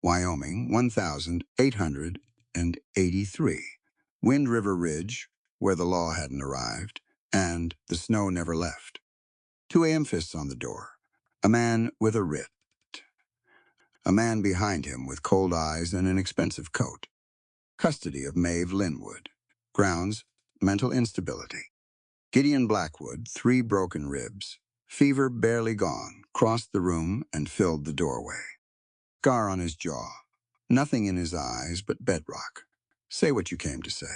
Wyoming, 1,883. Wind River Ridge, where the law hadn't arrived, and the snow never left. 2 a.m. fists on the door. A man with a writ. A man behind him with cold eyes and an expensive coat. Custody of Maeve Linwood. Grounds, mental instability. Gideon Blackwood, 3 broken ribs. Fever barely gone, crossed the room and filled the doorway. Scar on his jaw. Nothing in his eyes but bedrock. Say what you came to say.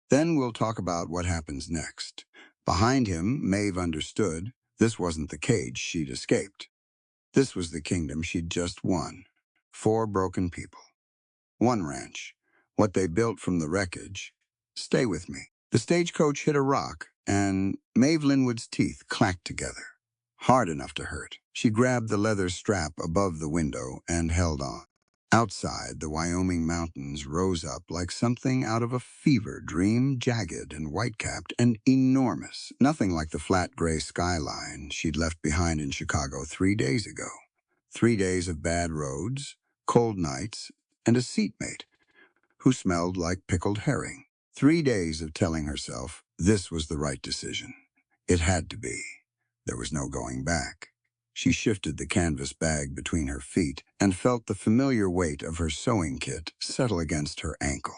Then we'll talk about what happens next. Behind him, Maeve understood this wasn't the cage she'd escaped. This was the kingdom she'd just won. 4 broken people. 1 ranch. What they built from the wreckage. Stay with me. The stagecoach hit a rock, and Maeve Linwood's teeth clacked together. Hard enough to hurt. She grabbed the leather strap above the window and held on. Outside, the Wyoming mountains rose up like something out of a fever dream, jagged and white-capped and enormous, nothing like the flat gray skyline she'd left behind in Chicago 3 days ago. 3 days of bad roads, cold nights, and a seatmate who smelled like pickled herring. 3 days of telling herself this was the right decision. It had to be. There was no going back. She shifted the canvas bag between her feet and felt the familiar weight of her sewing kit settle against her ankle.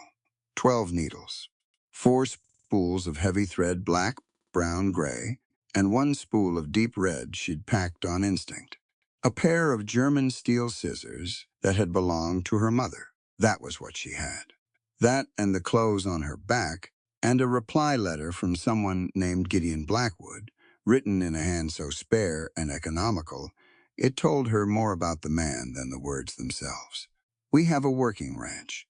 12 needles, 4 spools of heavy thread, black, brown, gray, and 1 spool of deep red she'd packed on instinct. A pair of German steel scissors that had belonged to her mother. That was what she had. That and the clothes on her back, and a reply letter from someone named Gideon Blackwood, written in a hand so spare and economical, it told her more about the man than the words themselves. We have a working ranch.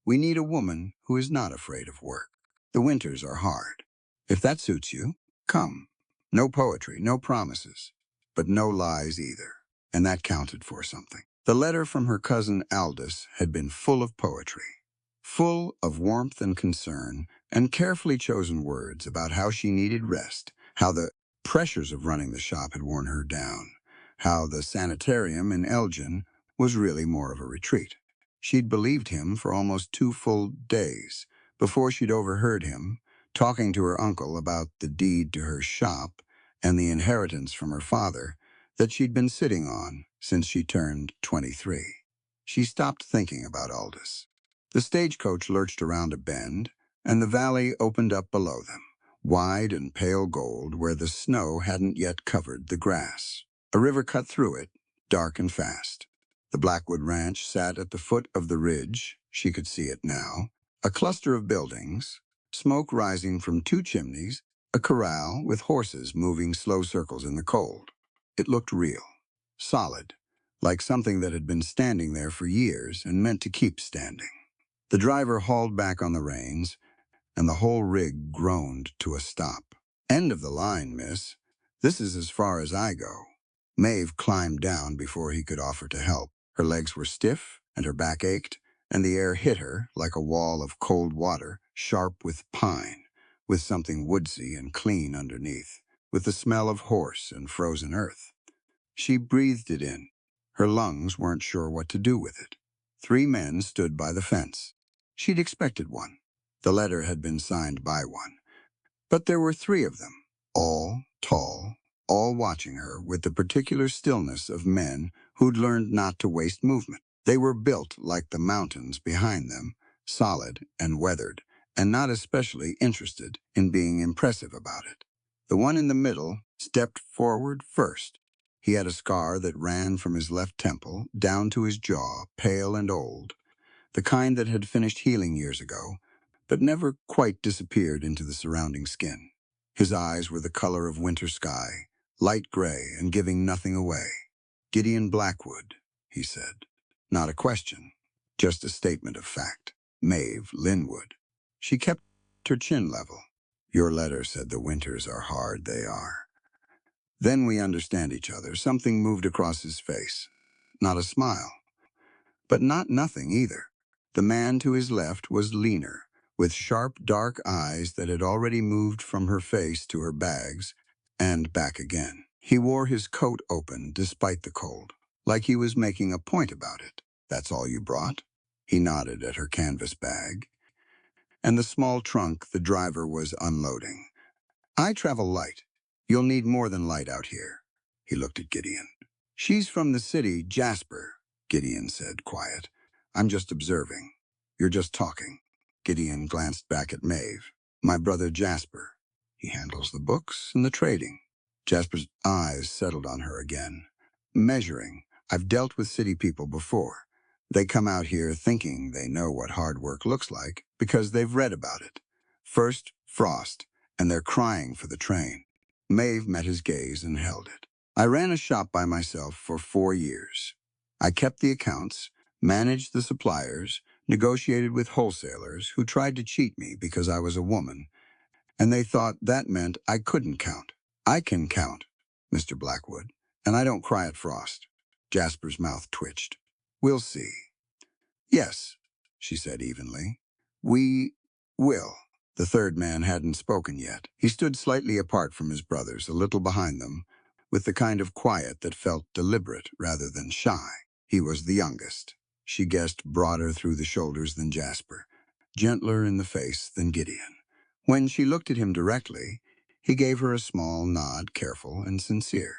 We need a woman who is not afraid of work. The winters are hard. If that suits you, come. No poetry, no promises, but no lies either. And that counted for something. The letter from her cousin Aldous had been full of poetry, full of warmth and concern, and carefully chosen words about how she needed rest, how the pressures of running the shop had worn her down, how the sanitarium in Elgin was really more of a retreat. She'd believed him for almost 2 full days before she'd overheard him talking to her uncle about the deed to her shop and the inheritance from her father that she'd been sitting on since she turned 23. She stopped thinking about Aldous. The stagecoach lurched around a bend, and the valley opened up below them, wide and pale gold where the snow hadn't yet covered the grass. A river cut through it, dark and fast. The Blackwood Ranch sat at the foot of the ridge. She could see it now. A cluster of buildings, smoke rising from 2 chimneys, a corral with horses moving slow circles in the cold. It looked real, solid, like something that had been standing there for years and meant to keep standing. The driver hauled back on the reins, and the whole rig groaned to a stop. End of the line, miss. This is as far as I go. Maeve climbed down before he could offer to help. Her legs were stiff, and her back ached, and the air hit her like a wall of cold water, sharp with pine, with something woodsy and clean underneath, with the smell of horse and frozen earth. She breathed it in. Her lungs weren't sure what to do with it. 3 men stood by the fence. She'd expected one. The letter had been signed by one. But there were 3 of them, all tall, all watching her with the particular stillness of men who'd learned not to waste movement. They were built like the mountains behind them, solid and weathered, and not especially interested in being impressive about it. The one in the middle stepped forward first. He had a scar that ran from his left temple down to his jaw, pale and old, the kind that had finished healing years ago, but never quite disappeared into the surrounding skin. His eyes were the color of winter sky, light gray and giving nothing away. Gideon Blackwood, he said. Not a question, just a statement of fact. Maeve Linwood. She kept her chin level. Your letter said the winters are hard, they are. Then we understand each other. Something moved across his face. Not a smile. But not nothing either. The man to his left was leaner, with sharp, dark eyes that had already moved from her face to her bags and back again. He wore his coat open despite the cold, like he was making a point about it. That's all you brought? He nodded at her canvas bag and the small trunk the driver was unloading. I travel light. You'll need more than light out here. He looked at Gideon. She's from the city, Jasper, Gideon said, quiet. I'm just observing. You're just talking. Gideon glanced back at Maeve. My brother Jasper. He handles the books and the trading. Jasper's eyes settled on her again. Measuring. I've dealt with city people before. They come out here thinking they know what hard work looks like because they've read about it. First, frost, and they're crying for the train. Maeve met his gaze and held it. I ran a shop by myself for 4 years. I kept the accounts, managed the suppliers, negotiated with wholesalers who tried to cheat me because I was a woman, and they thought that meant I couldn't count. I can count, Mr. Blackwood, and I don't cry at frost. Jasper's mouth twitched. We'll see. Yes, she said evenly. We will. The third man hadn't spoken yet. He stood slightly apart from his brothers, a little behind them, with the kind of quiet that felt deliberate rather than shy. He was the youngest. She guessed broader through the shoulders than Jasper, gentler in the face than Gideon. When she looked at him directly, he gave her a small nod, careful and sincere.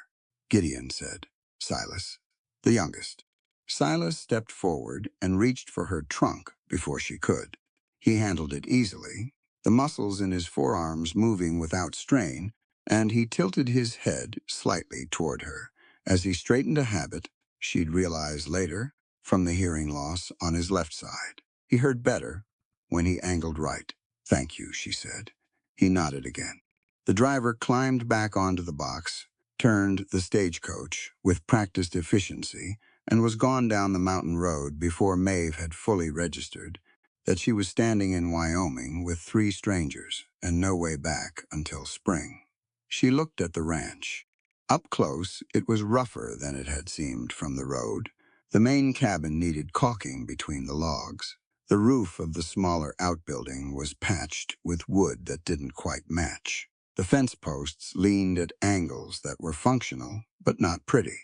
Gideon said, Silas, the youngest. Silas stepped forward and reached for her trunk before she could. He handled it easily, the muscles in his forearms moving without strain, and he tilted his head slightly toward her. As he straightened a habit, she'd realize later, from the hearing loss on his left side. He heard better when he angled right. Thank you, she said. He nodded again. The driver climbed back onto the box, turned the stagecoach with practiced efficiency, and was gone down the mountain road before Maeve had fully registered that she was standing in Wyoming with 3 strangers and no way back until spring. She looked at the ranch. Up close, it was rougher than it had seemed from the road. The main cabin needed caulking between the logs. The roof of the smaller outbuilding was patched with wood that didn't quite match. The fence posts leaned at angles that were functional, but not pretty.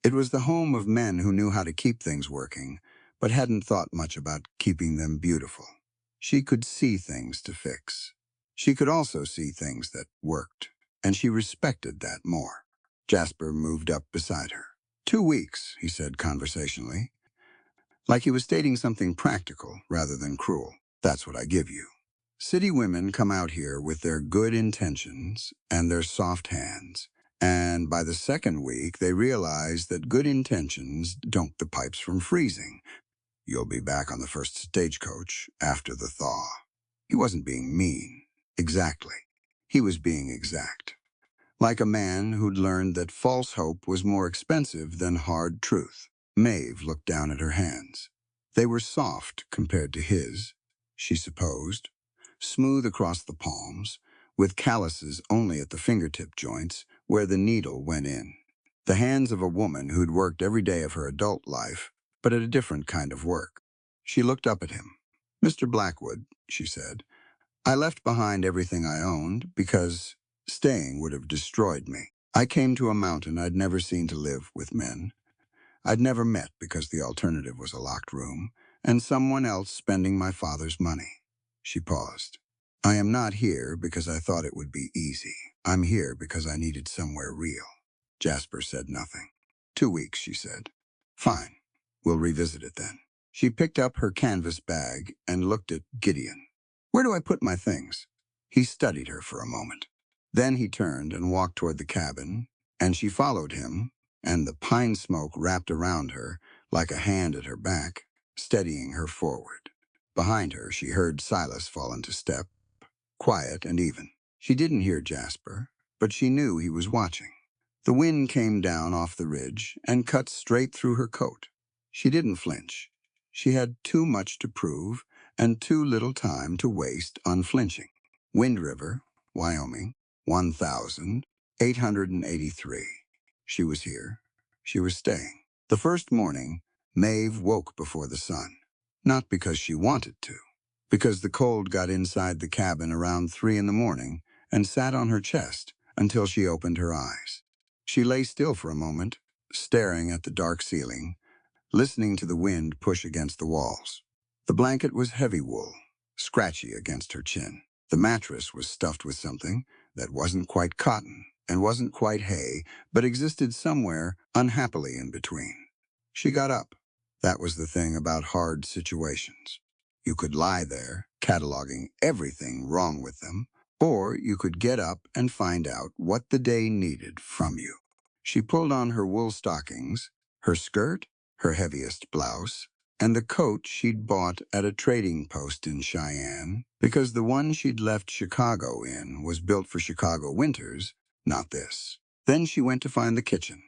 It was the home of men who knew how to keep things working, but hadn't thought much about keeping them beautiful. She could see things to fix. She could also see things that worked, and she respected that more. Jasper moved up beside her. 2 weeks, he said conversationally, like he was stating something practical rather than cruel. That's what I give you. City women come out here with their good intentions and their soft hands, and by the 2nd week, they realize that good intentions don't keep the pipes from freezing. You'll be back on the first stagecoach after the thaw. He wasn't being mean. Exactly. He was being exact. Like a man who'd learned that false hope was more expensive than hard truth. Maeve looked down at her hands. They were soft compared to his, she supposed, smooth across the palms, with calluses only at the fingertip joints where the needle went in. The hands of a woman who'd worked every day of her adult life, but at a different kind of work. She looked up at him. Mr. Blackwood, she said, I left behind everything I owned because staying would have destroyed me. I came to a mountain I'd never seen to live with men. I'd never met because the alternative was a locked room, and someone else spending my father's money. She paused. I am not here because I thought it would be easy. I'm here because I needed somewhere real. Jasper said nothing. 2 weeks, she said. Fine. We'll revisit it then. She picked up her canvas bag and looked at Gideon. Where do I put my things? He studied her for a moment. Then he turned and walked toward the cabin, and she followed him, and the pine smoke wrapped around her like a hand at her back, steadying her forward. Behind her, she heard Silas fall into step, quiet and even. She didn't hear Jasper, but she knew he was watching. The wind came down off the ridge and cut straight through her coat. She didn't flinch. She had too much to prove and too little time to waste unflinching. Wind River, Wyoming, 1,883. She was here. She was staying. The first morning, Maeve woke before the sun. Not because she wanted to, because the cold got inside the cabin around 3 in the morning and sat on her chest until she opened her eyes. She lay still for a moment, staring at the dark ceiling, listening to the wind push against the walls. The blanket was heavy wool, scratchy against her chin. The mattress was stuffed with something that wasn't quite cotton and wasn't quite hay, but existed somewhere unhappily in between. She got up. That was the thing about hard situations. You could lie there, cataloging everything wrong with them, or you could get up and find out what the day needed from you. She pulled on her wool stockings, her skirt, her heaviest blouse, and the coat she'd bought at a trading post in Cheyenne, because the one she'd left Chicago in was built for Chicago winters, not this. Then she went to find the kitchen.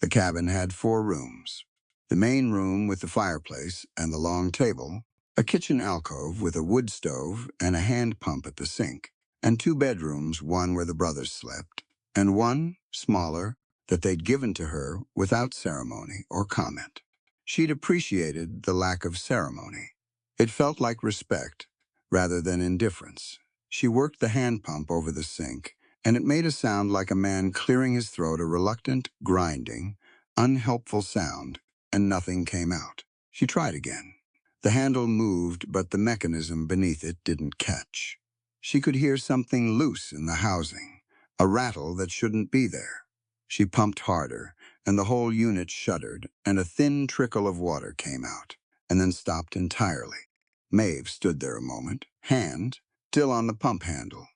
The cabin had 4 rooms. The main room with the fireplace and the long table, a kitchen alcove with a wood stove and a hand pump at the sink, and 2 bedrooms, one where the brothers slept, and one, smaller, that they'd given to her without ceremony or comment. She'd appreciated the lack of ceremony. It felt like respect rather than indifference. She worked the hand pump over the sink, and it made a sound like a man clearing his throat, a reluctant, grinding, unhelpful sound, and nothing came out. She tried again. The handle moved, but the mechanism beneath it didn't catch. She could hear something loose in the housing, a rattle that shouldn't be there. She pumped harder, and the whole unit shuddered, and a thin trickle of water came out, and then stopped entirely. Maeve stood there a moment, hand still on the pump handle,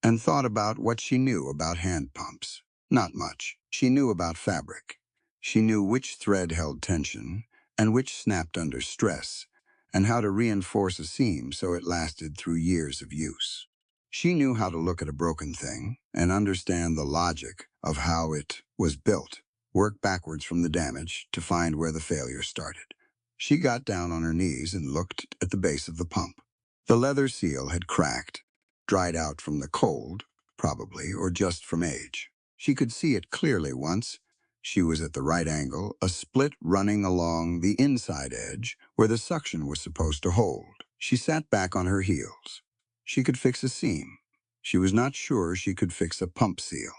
and thought about what she knew about hand pumps. Not much. She knew about fabric. She knew which thread held tension, and which snapped under stress, and how to reinforce a seam so it lasted through years of use. She knew how to look at a broken thing and understand the logic of how it was built, work backwards from the damage to find where the failure started. She got down on her knees and looked at the base of the pump. The leather seal had cracked, dried out from the cold, probably, or just from age. She could see it clearly once. She was at the right angle, a split running along the inside edge where the suction was supposed to hold. She sat back on her heels. She could fix a seam. She was not sure she could fix a pump seal.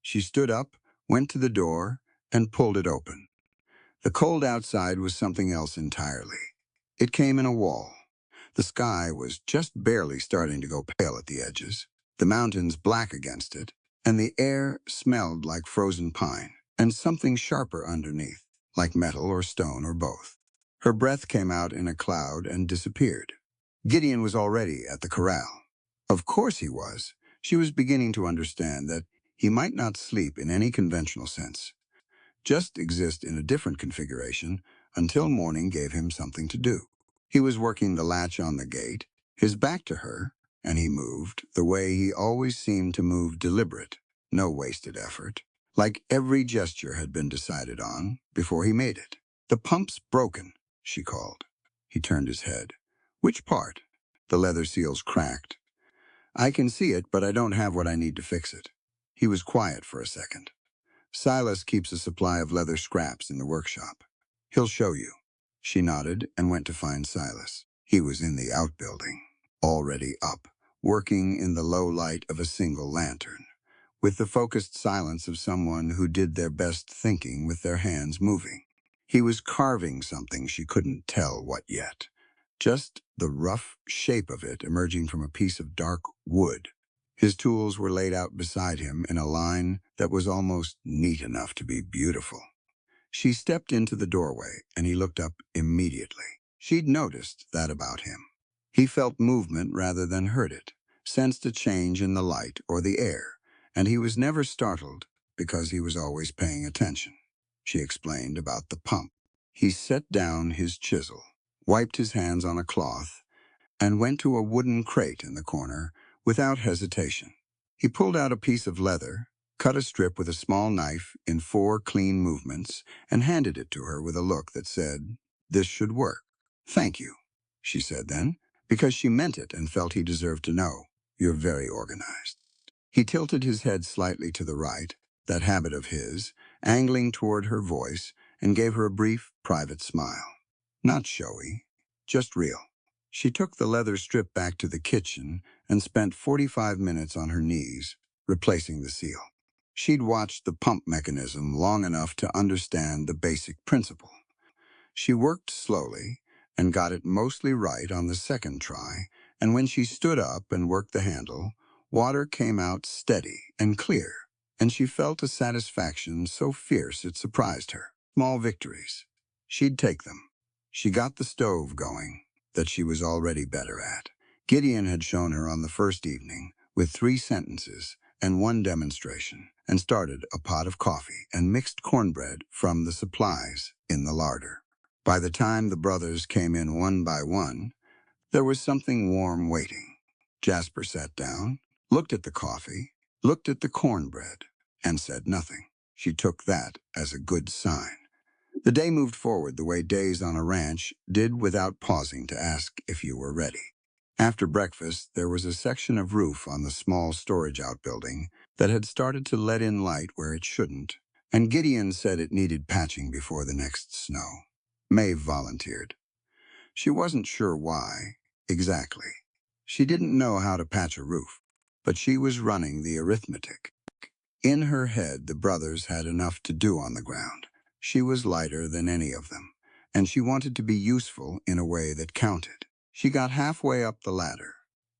She stood up, went to the door, and pulled it open. The cold outside was something else entirely. It came in a wall. The sky was just barely starting to go pale at the edges, the mountains black against it, and the air smelled like frozen pine, and something sharper underneath, like metal or stone or both. Her breath came out in a cloud and disappeared. Gideon was already at the corral. Of course he was. She was beginning to understand that he might not sleep in any conventional sense, just exist in a different configuration until morning gave him something to do. He was working the latch on the gate, his back to her, and he moved the way he always seemed to move, deliberate, no wasted effort, like every gesture had been decided on before he made it. "The pump's broken," she called. He turned his head. "Which part?" "The leather seal's cracked. I can see it, but I don't have what I need to fix it." He was quiet for a second. "Silas keeps a supply of leather scraps in the workshop. He'll show you." She nodded and went to find Silas. He was in the outbuilding, already up, working in the low light of a single lantern, with the focused silence of someone who did their best thinking with their hands moving. He was carving something, she couldn't tell what yet, just the rough shape of it emerging from a piece of dark wood. His tools were laid out beside him in a line that was almost neat enough to be beautiful. She stepped into the doorway, and he looked up immediately. She'd noticed that about him. He felt movement rather than heard it, sensed a change in the light or the air, and he was never startled because he was always paying attention. She explained about the pump. He set down his chisel, wiped his hands on a cloth, and went to a wooden crate in the corner without hesitation. He pulled out a piece of leather, cut a strip with a small knife in 4 clean movements, and handed it to her with a look that said, "This should work." "Thank you," she said then, because she meant it and felt he deserved to know. "You're very organized." He tilted his head slightly to the right, that habit of his, angling toward her voice, and gave her a brief, private smile. Not showy, just real. She took the leather strip back to the kitchen and spent 45 minutes on her knees, replacing the seal. She'd watched the pump mechanism long enough to understand the basic principle. She worked slowly and got it mostly right on the second try, and when she stood up and worked the handle, water came out steady and clear, and she felt a satisfaction so fierce it surprised her. Small victories. She'd take them. She got the stove going, that she was already better at. Gideon had shown her on the first evening, with 3 sentences and 1 demonstration, and started a pot of coffee and mixed cornbread from the supplies in the larder. By the time the brothers came in one by one, there was something warm waiting. Jasper sat down, looked at the coffee, looked at the cornbread, and said nothing. She took that as a good sign. The day moved forward the way days on a ranch did, without pausing to ask if you were ready. After breakfast, there was a section of roof on the small storage outbuilding that had started to let in light where it shouldn't, and Gideon said it needed patching before the next snow. Maeve volunteered. She wasn't sure why, exactly. She didn't know how to patch a roof, but she was running the arithmetic. In her head, the brothers had enough to do on the ground. She was lighter than any of them, and she wanted to be useful in a way that counted. She got halfway up the ladder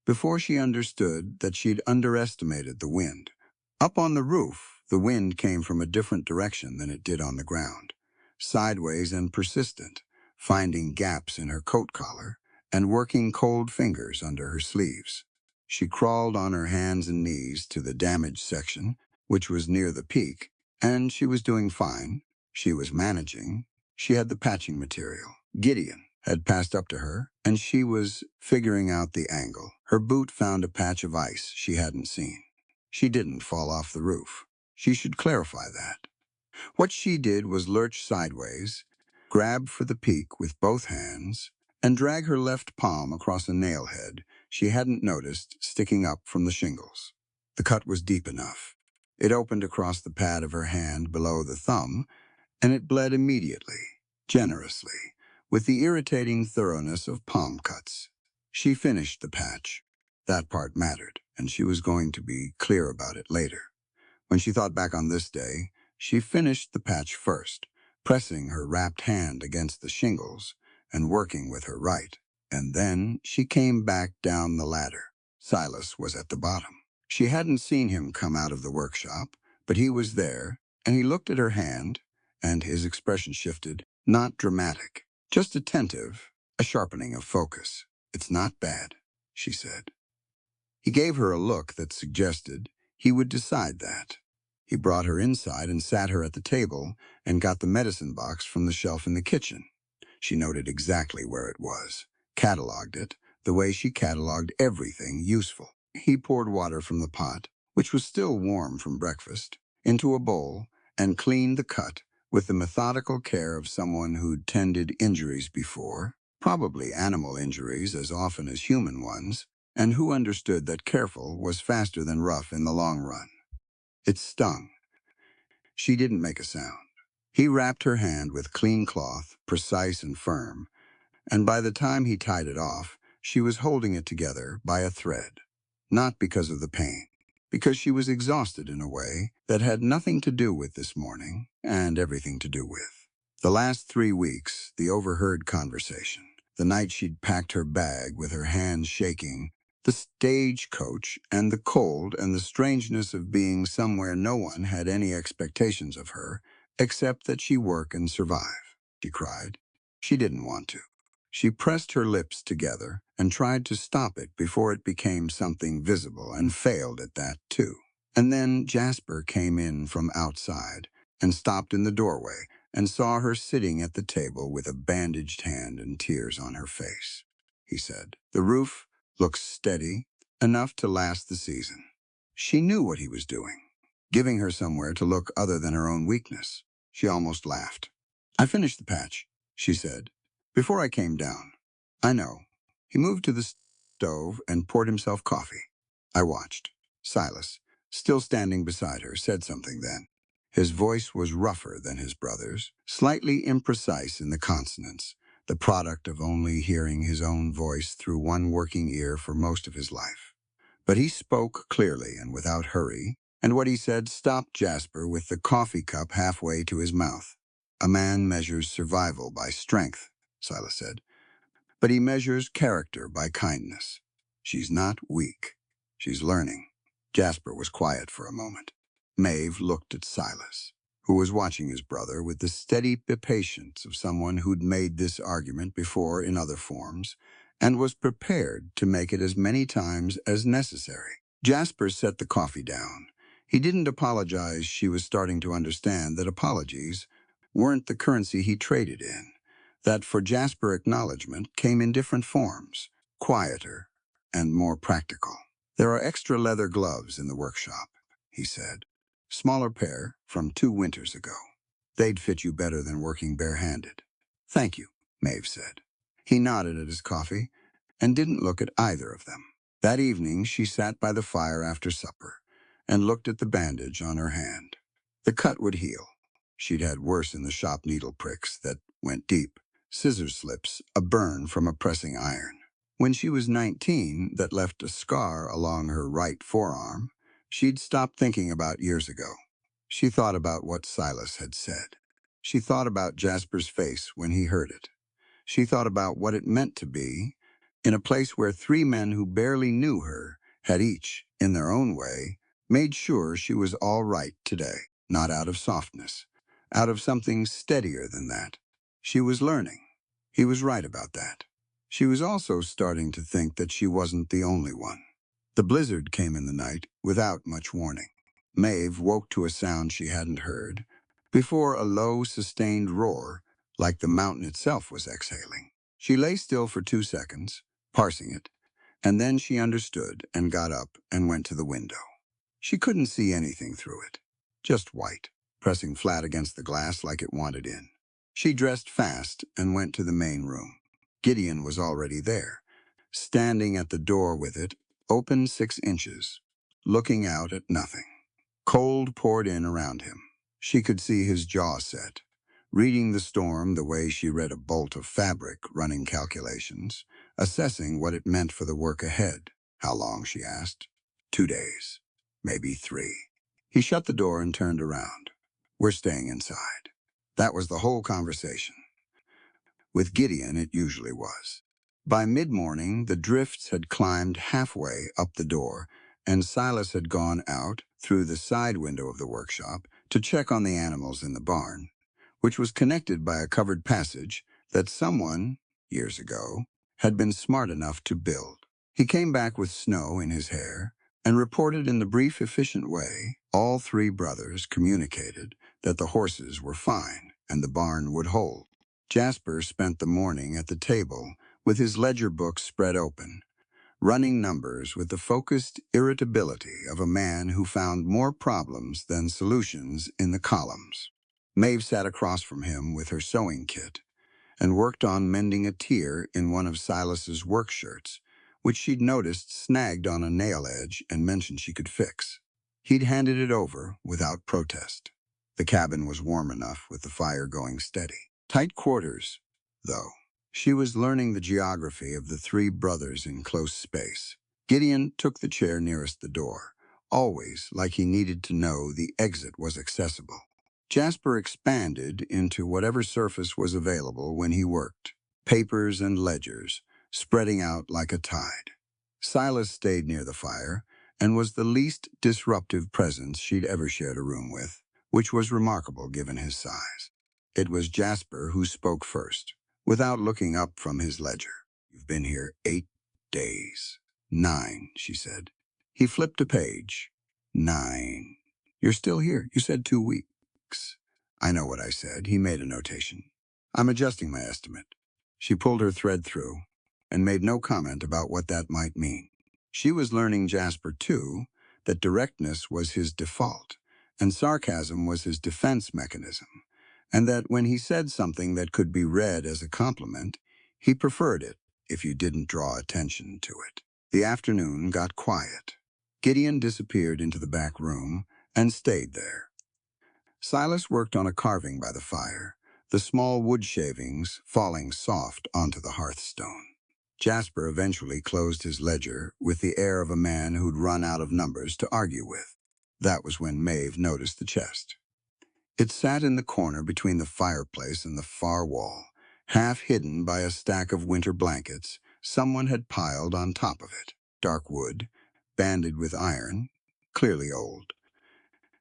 before she understood that she'd underestimated the wind. Up on the roof, the wind came from a different direction than it did on the ground, sideways and persistent, finding gaps in her coat collar and working cold fingers under her sleeves. She crawled on her hands and knees to the damaged section, which was near the peak, and she was doing fine. She was managing. She had the patching material. Gideon had passed up to her, and she was figuring out the angle. Her boot found a patch of ice she hadn't seen. She didn't fall off the roof. She should clarify that. What she did was lurch sideways, grab for the peak with both hands, and drag her left palm across a nail head she hadn't noticed sticking up from the shingles. The cut was deep enough. It opened across the pad of her hand below the thumb, and it bled immediately, generously, with the irritating thoroughness of palm cuts. She finished the patch. That part mattered, and she was going to be clear about it later. When she thought back on this day, she finished the patch first, pressing her wrapped hand against the shingles and working with her right. And then she came back down the ladder. Silas was at the bottom. She hadn't seen him come out of the workshop, but he was there, and he looked at her hand, and his expression shifted. Not dramatic, just attentive, a sharpening of focus. "It's not bad," she said. He gave her a look that suggested he would decide that. He brought her inside and sat her at the table and got the medicine box from the shelf in the kitchen. She noted exactly where it was, cataloged it, the way she cataloged everything useful. He poured water from the pot, which was still warm from breakfast, into a bowl and cleaned the cut with the methodical care of someone who'd tended injuries before, probably animal injuries as often as human ones, and who understood that careful was faster than rough in the long run. It stung. She didn't make a sound. He wrapped her hand with clean cloth, precise and firm, and by the time he tied it off, she was holding it together by a thread. Not because of the pain, because she was exhausted in a way that had nothing to do with this morning and everything to do with the last 3 weeks, the overheard conversation, the night she'd packed her bag with her hands shaking, the stagecoach and the cold and the strangeness of being somewhere no one had any expectations of her, except that she work and survive. She cried. She didn't want to. She pressed her lips together and tried to stop it before it became something visible, and failed at that too. And then Jasper came in from outside and stopped in the doorway and saw her sitting at the table with a bandaged hand and tears on her face. He said, "The roof looks steady, enough to last the season." She knew what he was doing, giving her somewhere to look other than her own weakness. She almost laughed. "I finished the patch," she said, "before I came down." "I know." He moved to the stove and poured himself coffee. I watched. Silas, still standing beside her, said something then. His voice was rougher than his brother's, slightly imprecise in the consonants, the product of only hearing his own voice through one working ear for most of his life. But he spoke clearly and without hurry, and what he said stopped Jasper with the coffee cup halfway to his mouth. A man measures survival by strength, Silas said, but he measures character by kindness. She's not weak. She's learning. Jasper was quiet for a moment. Maeve looked at Silas, who was watching his brother with the steady patience of someone who'd made this argument before in other forms and was prepared to make it as many times as necessary. Jasper set the coffee down. He didn't apologize. She was starting to understand that apologies weren't the currency he traded in, that for Jasper acknowledgement came in different forms, quieter and more practical. There are extra leather gloves in the workshop, he said. Smaller pair from 2 winters ago. They'd fit you better than working barehanded. Thank you, Maeve said. He nodded at his coffee and didn't look at either of them. That evening, she sat by the fire after supper and looked at the bandage on her hand. The cut would heal. She'd had worse in the shop needle pricks that went deep, scissor slips, a burn from a pressing iron. When she was 19, that left a scar along her right forearm, she'd stopped thinking about years ago. She thought about what Silas had said. She thought about Jasper's face when he heard it. She thought about what it meant to be in a place where 3 men who barely knew her had each, in their own way, made sure she was all right today, not out of softness, out of something steadier than that. She was learning. He was right about that. She was also starting to think that she wasn't the only one. The blizzard came in the night without much warning. Maeve woke to a sound she hadn't heard before, a low, sustained roar, like the mountain itself was exhaling. She lay still for 2 seconds, parsing it, and then she understood and got up and went to the window. She couldn't see anything through it, just white, pressing flat against the glass like it wanted in. She dressed fast and went to the main room. Gideon was already there, standing at the door with it open 6 inches, looking out at nothing. Cold poured in around him. She could see his jaw set, reading the storm the way she read a bolt of fabric, running calculations, assessing what it meant for the work ahead. How long, she asked. 2 days, maybe 3. He shut the door and turned around. We're staying inside. That was the whole conversation. With Gideon, it usually was. By mid-morning, the drifts had climbed halfway up the door, and Silas had gone out through the side window of the workshop to check on the animals in the barn, which was connected by a covered passage that someone, years ago, had been smart enough to build. He came back with snow in his hair and reported in the brief, efficient way all 3 brothers communicated that the horses were fine and the barn would hold. Jasper spent the morning at the table with his ledger book spread open, running numbers with the focused irritability of a man who found more problems than solutions in the columns. Maeve sat across from him with her sewing kit and worked on mending a tear in one of Silas's work shirts, which she'd noticed snagged on a nail edge and mentioned she could fix. He'd handed it over without protest. The cabin was warm enough with the fire going steady. Tight quarters, though. She was learning the geography of the 3 brothers in close space. Gideon took the chair nearest the door, always like he needed to know the exit was accessible. Jasper expanded into whatever surface was available when he worked, papers and ledgers, spreading out like a tide. Silas stayed near the fire and was the least disruptive presence she'd ever shared a room with, which was remarkable given his size. It was Jasper who spoke first, without looking up from his ledger. You've been here 8 days. 9, she said. He flipped a page. 9. You're still here. You said 2 weeks. I know what I said. He made a notation. I'm adjusting my estimate. She pulled her thread through and made no comment about what that might mean. She was learning Jasper, too, that directness was his default and sarcasm was his defense mechanism, and that when he said something that could be read as a compliment, he preferred it if you didn't draw attention to it. The afternoon got quiet. Gideon disappeared into the back room and stayed there. Silas worked on a carving by the fire, the small wood shavings falling soft onto the hearthstone. Jasper eventually closed his ledger with the air of a man who'd run out of numbers to argue with. That was when Maeve noticed the chest. It sat in the corner between the fireplace and the far wall, half hidden by a stack of winter blankets someone had piled on top of it. Dark wood, banded with iron, clearly old.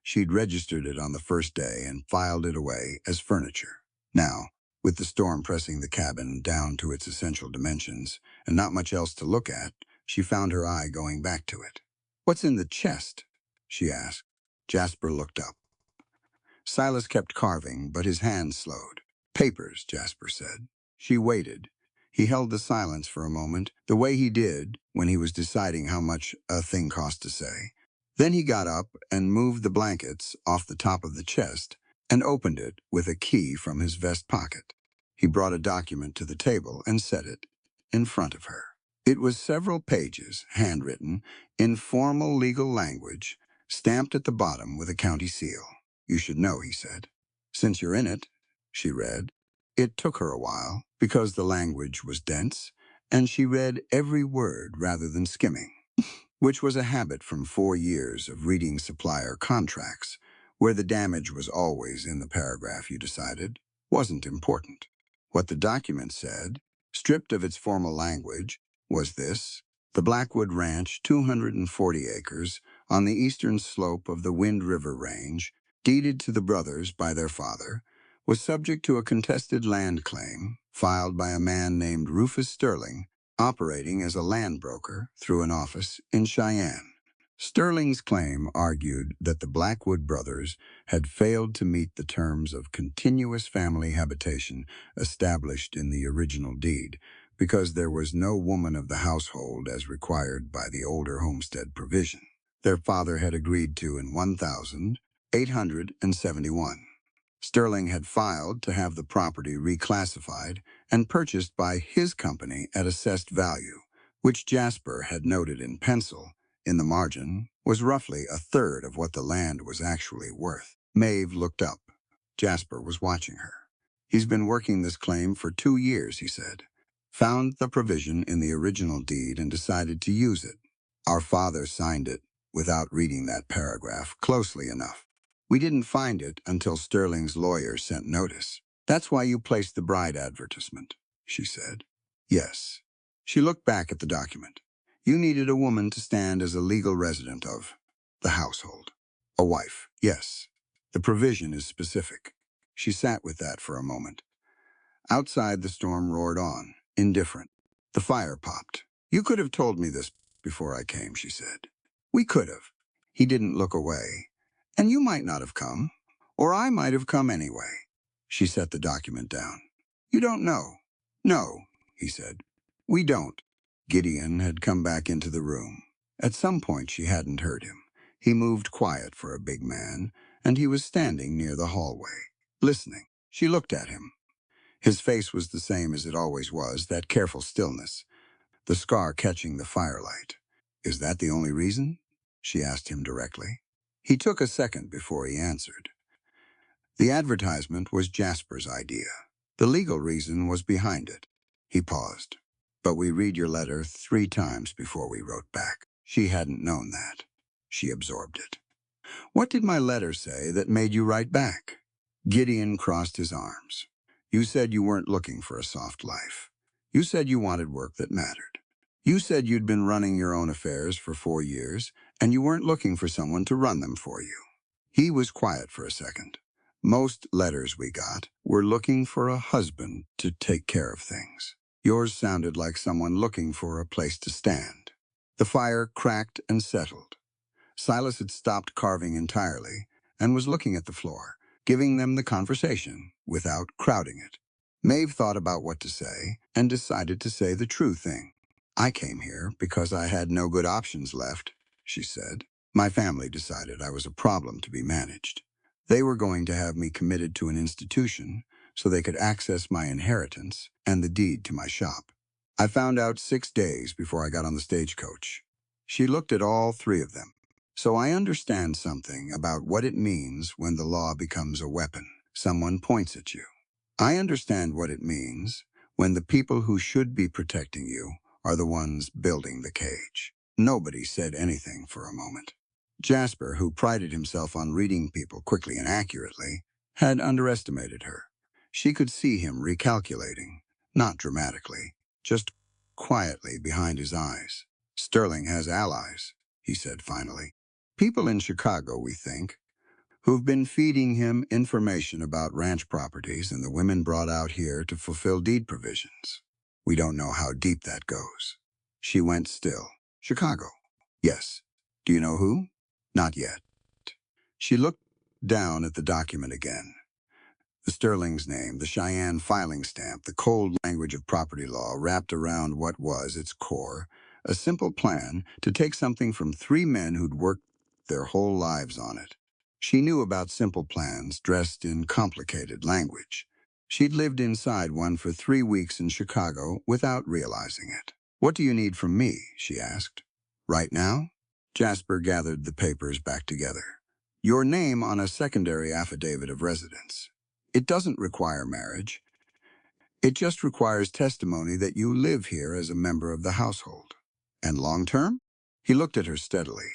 She'd registered it on the first day and filed it away as furniture. Now, with the storm pressing the cabin down to its essential dimensions and not much else to look at, she found her eye going back to it. "What's in the chest?" she asked. Jasper looked up. Silas kept carving, but his hands slowed. "Papers," Jasper said. She waited. He held the silence for a moment, the way he did when he was deciding how much a thing cost to say. Then he got up and moved the blankets off the top of the chest and opened it with a key from his vest pocket. He brought a document to the table and set it in front of her. It was several pages, handwritten, in formal legal language, stamped at the bottom with a county seal. "You should know," he said. "Since you're in it," she read. It took her a while, because the language was dense, and she read every word rather than skimming, which was a habit from 4 years of reading supplier contracts, where the damage was always in the paragraph you decided wasn't important. What the document said, stripped of its formal language, was this: the Blackwood Ranch, 240 acres, on the eastern slope of the Wind River Range, deeded to the brothers by their father, was subject to a contested land claim filed by a man named Rufus Sterling, operating as a land broker through an office in Cheyenne. Sterling's claim argued that the Blackwood brothers had failed to meet the terms of continuous family habitation established in the original deed, because there was no woman of the household as required by the older homestead provision their father had agreed to in 1871. Sterling had filed to have the property reclassified and purchased by his company at assessed value, which Jasper had noted in pencil in the margin was roughly a third of what the land was actually worth. Maeve looked up. Jasper was watching her. "He's been working this claim for 2 years," he said. "Found the provision in the original deed and decided to use it. Our father signed it without reading that paragraph closely enough. We didn't find it until Sterling's lawyer sent notice. That's why you placed the bride advertisement," she said. "Yes." She looked back at the document. "You needed a woman to stand as a legal resident of the household. A wife, yes. The provision is specific." She sat with that for a moment. Outside, the storm roared on, indifferent. The fire popped. "You could have told me this before I came," she said. "We could have." He didn't look away. "And you might not have come, or I might have come anyway." She set the document down. "You don't know." "No," he said. "We don't." Gideon had come back into the room. At some point she hadn't heard him. He moved quiet for a big man, and he was standing near the hallway, listening. She looked at him. His face was the same as it always was, that careful stillness, the scar catching the firelight. "Is that the only reason?" she asked him directly. He took a second before he answered. "The advertisement was Jasper's idea. The legal reason was behind it." He paused. "But we read your letter 3 times before we wrote back." She hadn't known that. She absorbed it. "What did my letter say that made you write back?" Gideon crossed his arms. "You said you weren't looking for a soft life. You said you wanted work that mattered. You said you'd been running your own affairs for 4 years, and you weren't looking for someone to run them for you." He was quiet for a second. "Most letters we got were looking for a husband to take care of things. Yours sounded like someone looking for a place to stand." The fire cracked and settled. Silas had stopped carving entirely and was looking at the floor, giving them the conversation without crowding it. Maeve thought about what to say and decided to say the true thing. "I came here because I had no good options left," she said. "My family decided I was a problem to be managed. They were going to have me committed to an institution so they could access my inheritance and the deed to my shop. I found out 6 days before I got on the stagecoach." She looked at all 3 of them. "So I understand something about what it means when the law becomes a weapon. Someone points at you. I understand what it means when the people who should be protecting you are the ones building the cage." Nobody said anything for a moment. Jasper, who prided himself on reading people quickly and accurately, had underestimated her. She could see him recalculating, not dramatically, just quietly behind his eyes. Sterling has allies, he said finally. People in Chicago, we think, who've been feeding him information about ranch properties and the women brought out here to fulfill deed provisions. We don't know how deep that goes. She went still. Chicago. Yes. Do you know who? Not yet. She looked down at the document again. The Sterling's name, the Cheyenne filing stamp, the cold language of property law wrapped around what was its core, a simple plan to take something from three men who'd worked their whole lives on it. She knew about simple plans dressed in complicated language. She'd lived inside one for 3 weeks in Chicago without realizing it. What do you need from me? She asked. Right now? Jasper gathered the papers back together. Your name on a secondary affidavit of residence. It doesn't require marriage. It just requires testimony that you live here as a member of the household. And long term? He looked at her steadily.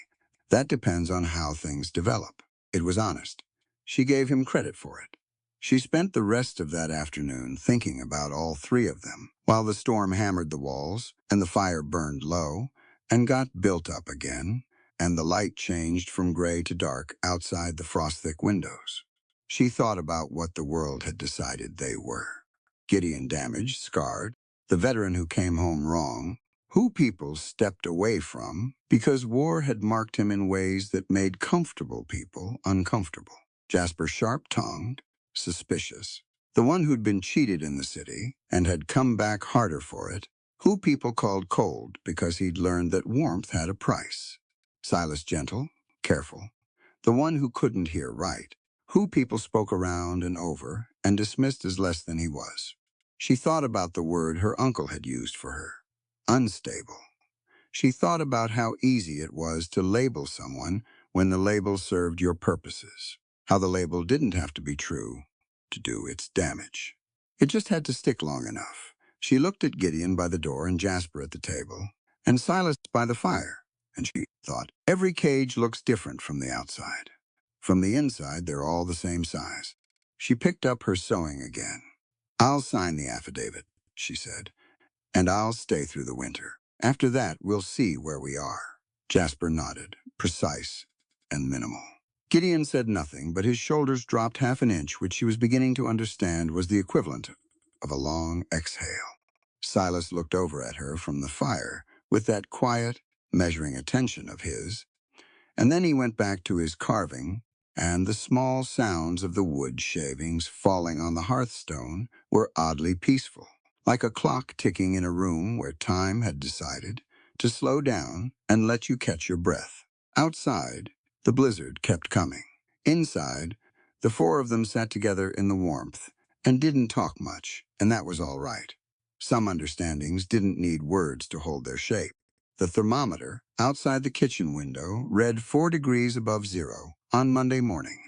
That depends on how things develop. It was honest. She gave him credit for it. She spent the rest of that afternoon thinking about all three of them, while the storm hammered the walls, and the fire burned low, and got built up again, and the light changed from gray to dark outside the frost-thick windows. She thought about what the world had decided they were. Gideon damaged, scarred, the veteran who came home wrong, who people stepped away from because war had marked him in ways that made comfortable people uncomfortable. Jasper sharp-tongued, suspicious, the one who'd been cheated in the city and had come back harder for it, who people called cold because he'd learned that warmth had a price. Silas gentle, careful, the one who couldn't hear right, who people spoke around and over and dismissed as less than he was. She thought about the word her uncle had used for her, unstable. She thought about how easy it was to label someone when the label served your purposes, how the label didn't have to be true to do its damage. It just had to stick long enough. She looked at Gideon by the door and Jasper at the table, and Silas by the fire, and she thought, every cage looks different from the outside. From the inside, they're all the same size. She picked up her sewing again. I'll sign the affidavit, she said, and I'll stay through the winter. After that, we'll see where we are. Jasper nodded, precise and minimal. Gideon said nothing, but his shoulders dropped half an inch, which she was beginning to understand was the equivalent of a long exhale. Silas looked over at her from the fire with that quiet, measuring attention of his, and then he went back to his carving, and the small sounds of the wood shavings falling on the hearthstone were oddly peaceful, like a clock ticking in a room where time had decided to slow down and let you catch your breath. Outside, the blizzard kept coming. Inside, the four of them sat together in the warmth and didn't talk much, and that was all right. Some understandings didn't need words to hold their shape. The thermometer outside the kitchen window read 4 degrees above zero on Monday morning.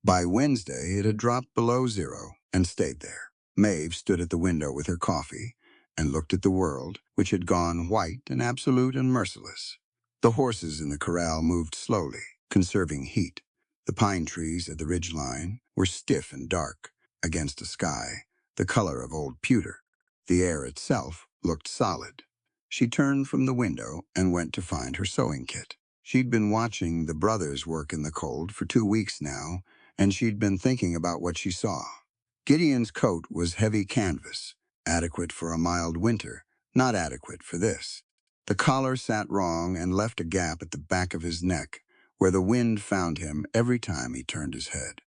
By Wednesday, it had dropped below zero and stayed there. Maeve stood at the window with her coffee and looked at the world, which had gone white and absolute and merciless. The horses in the corral moved slowly, conserving heat. The pine trees at the ridgeline were stiff and dark against a sky, the color of old pewter. The air itself looked solid. She turned from the window and went to find her sewing kit. She'd been watching the brothers work in the cold for 2 weeks now, and she'd been thinking about what she saw. Gideon's coat was heavy canvas, adequate for a mild winter, not adequate for this. The collar sat wrong and left a gap at the back of his neck, where the wind found him every time he turned his head.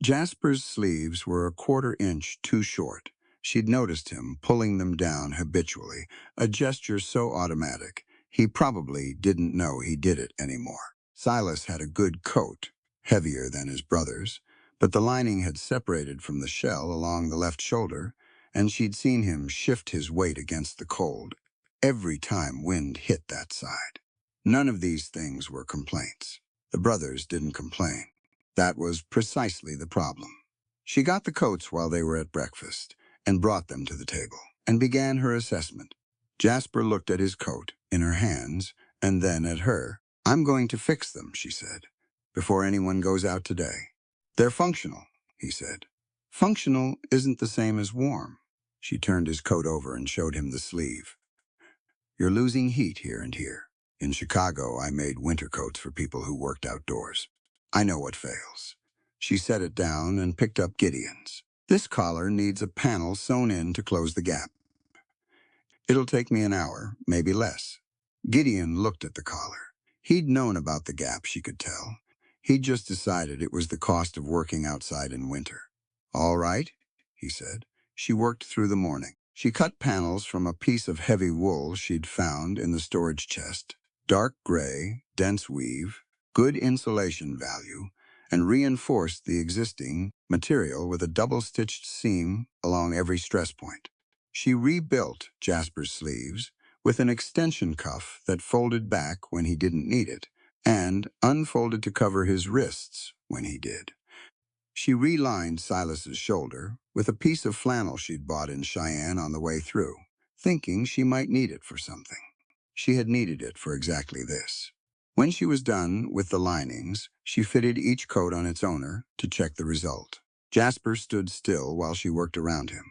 Jasper's sleeves were a 1/4 inch too short. She'd noticed him pulling them down habitually, a gesture so automatic, he probably didn't know he did it anymore. Silas had a good coat, heavier than his brother's, but the lining had separated from the shell along the left shoulder, and she'd seen him shift his weight against the cold every time wind hit that side. None of these things were complaints. The brothers didn't complain. That was precisely the problem. She got the coats while they were at breakfast and brought them to the table and began her assessment. Jasper looked at his coat in her hands and then at her. I'm going to fix them, she said, before anyone goes out today. They're functional, he said. Functional isn't the same as warm. She turned his coat over and showed him the sleeve. You're losing heat here and here. In Chicago, I made winter coats for people who worked outdoors. I know what fails. She set it down and picked up Gideon's. This collar needs a panel sewn in to close the gap. It'll take me an hour, maybe less. Gideon looked at the collar. He'd known about the gap, she could tell. He'd just decided it was the cost of working outside in winter. All right, he said. She worked through the morning. She cut panels from a piece of heavy wool she'd found in the storage chest. Dark gray, dense weave, good insulation value, and reinforced the existing material with a double-stitched seam along every stress point. She rebuilt Jasper's sleeves with an extension cuff that folded back when he didn't need it, and unfolded to cover his wrists when he did. She relined Silas's shoulder with a piece of flannel she'd bought in Cheyenne on the way through, thinking she might need it for something. She had needed it for exactly this. When she was done with the linings, she fitted each coat on its owner to check the result. Jasper stood still while she worked around him,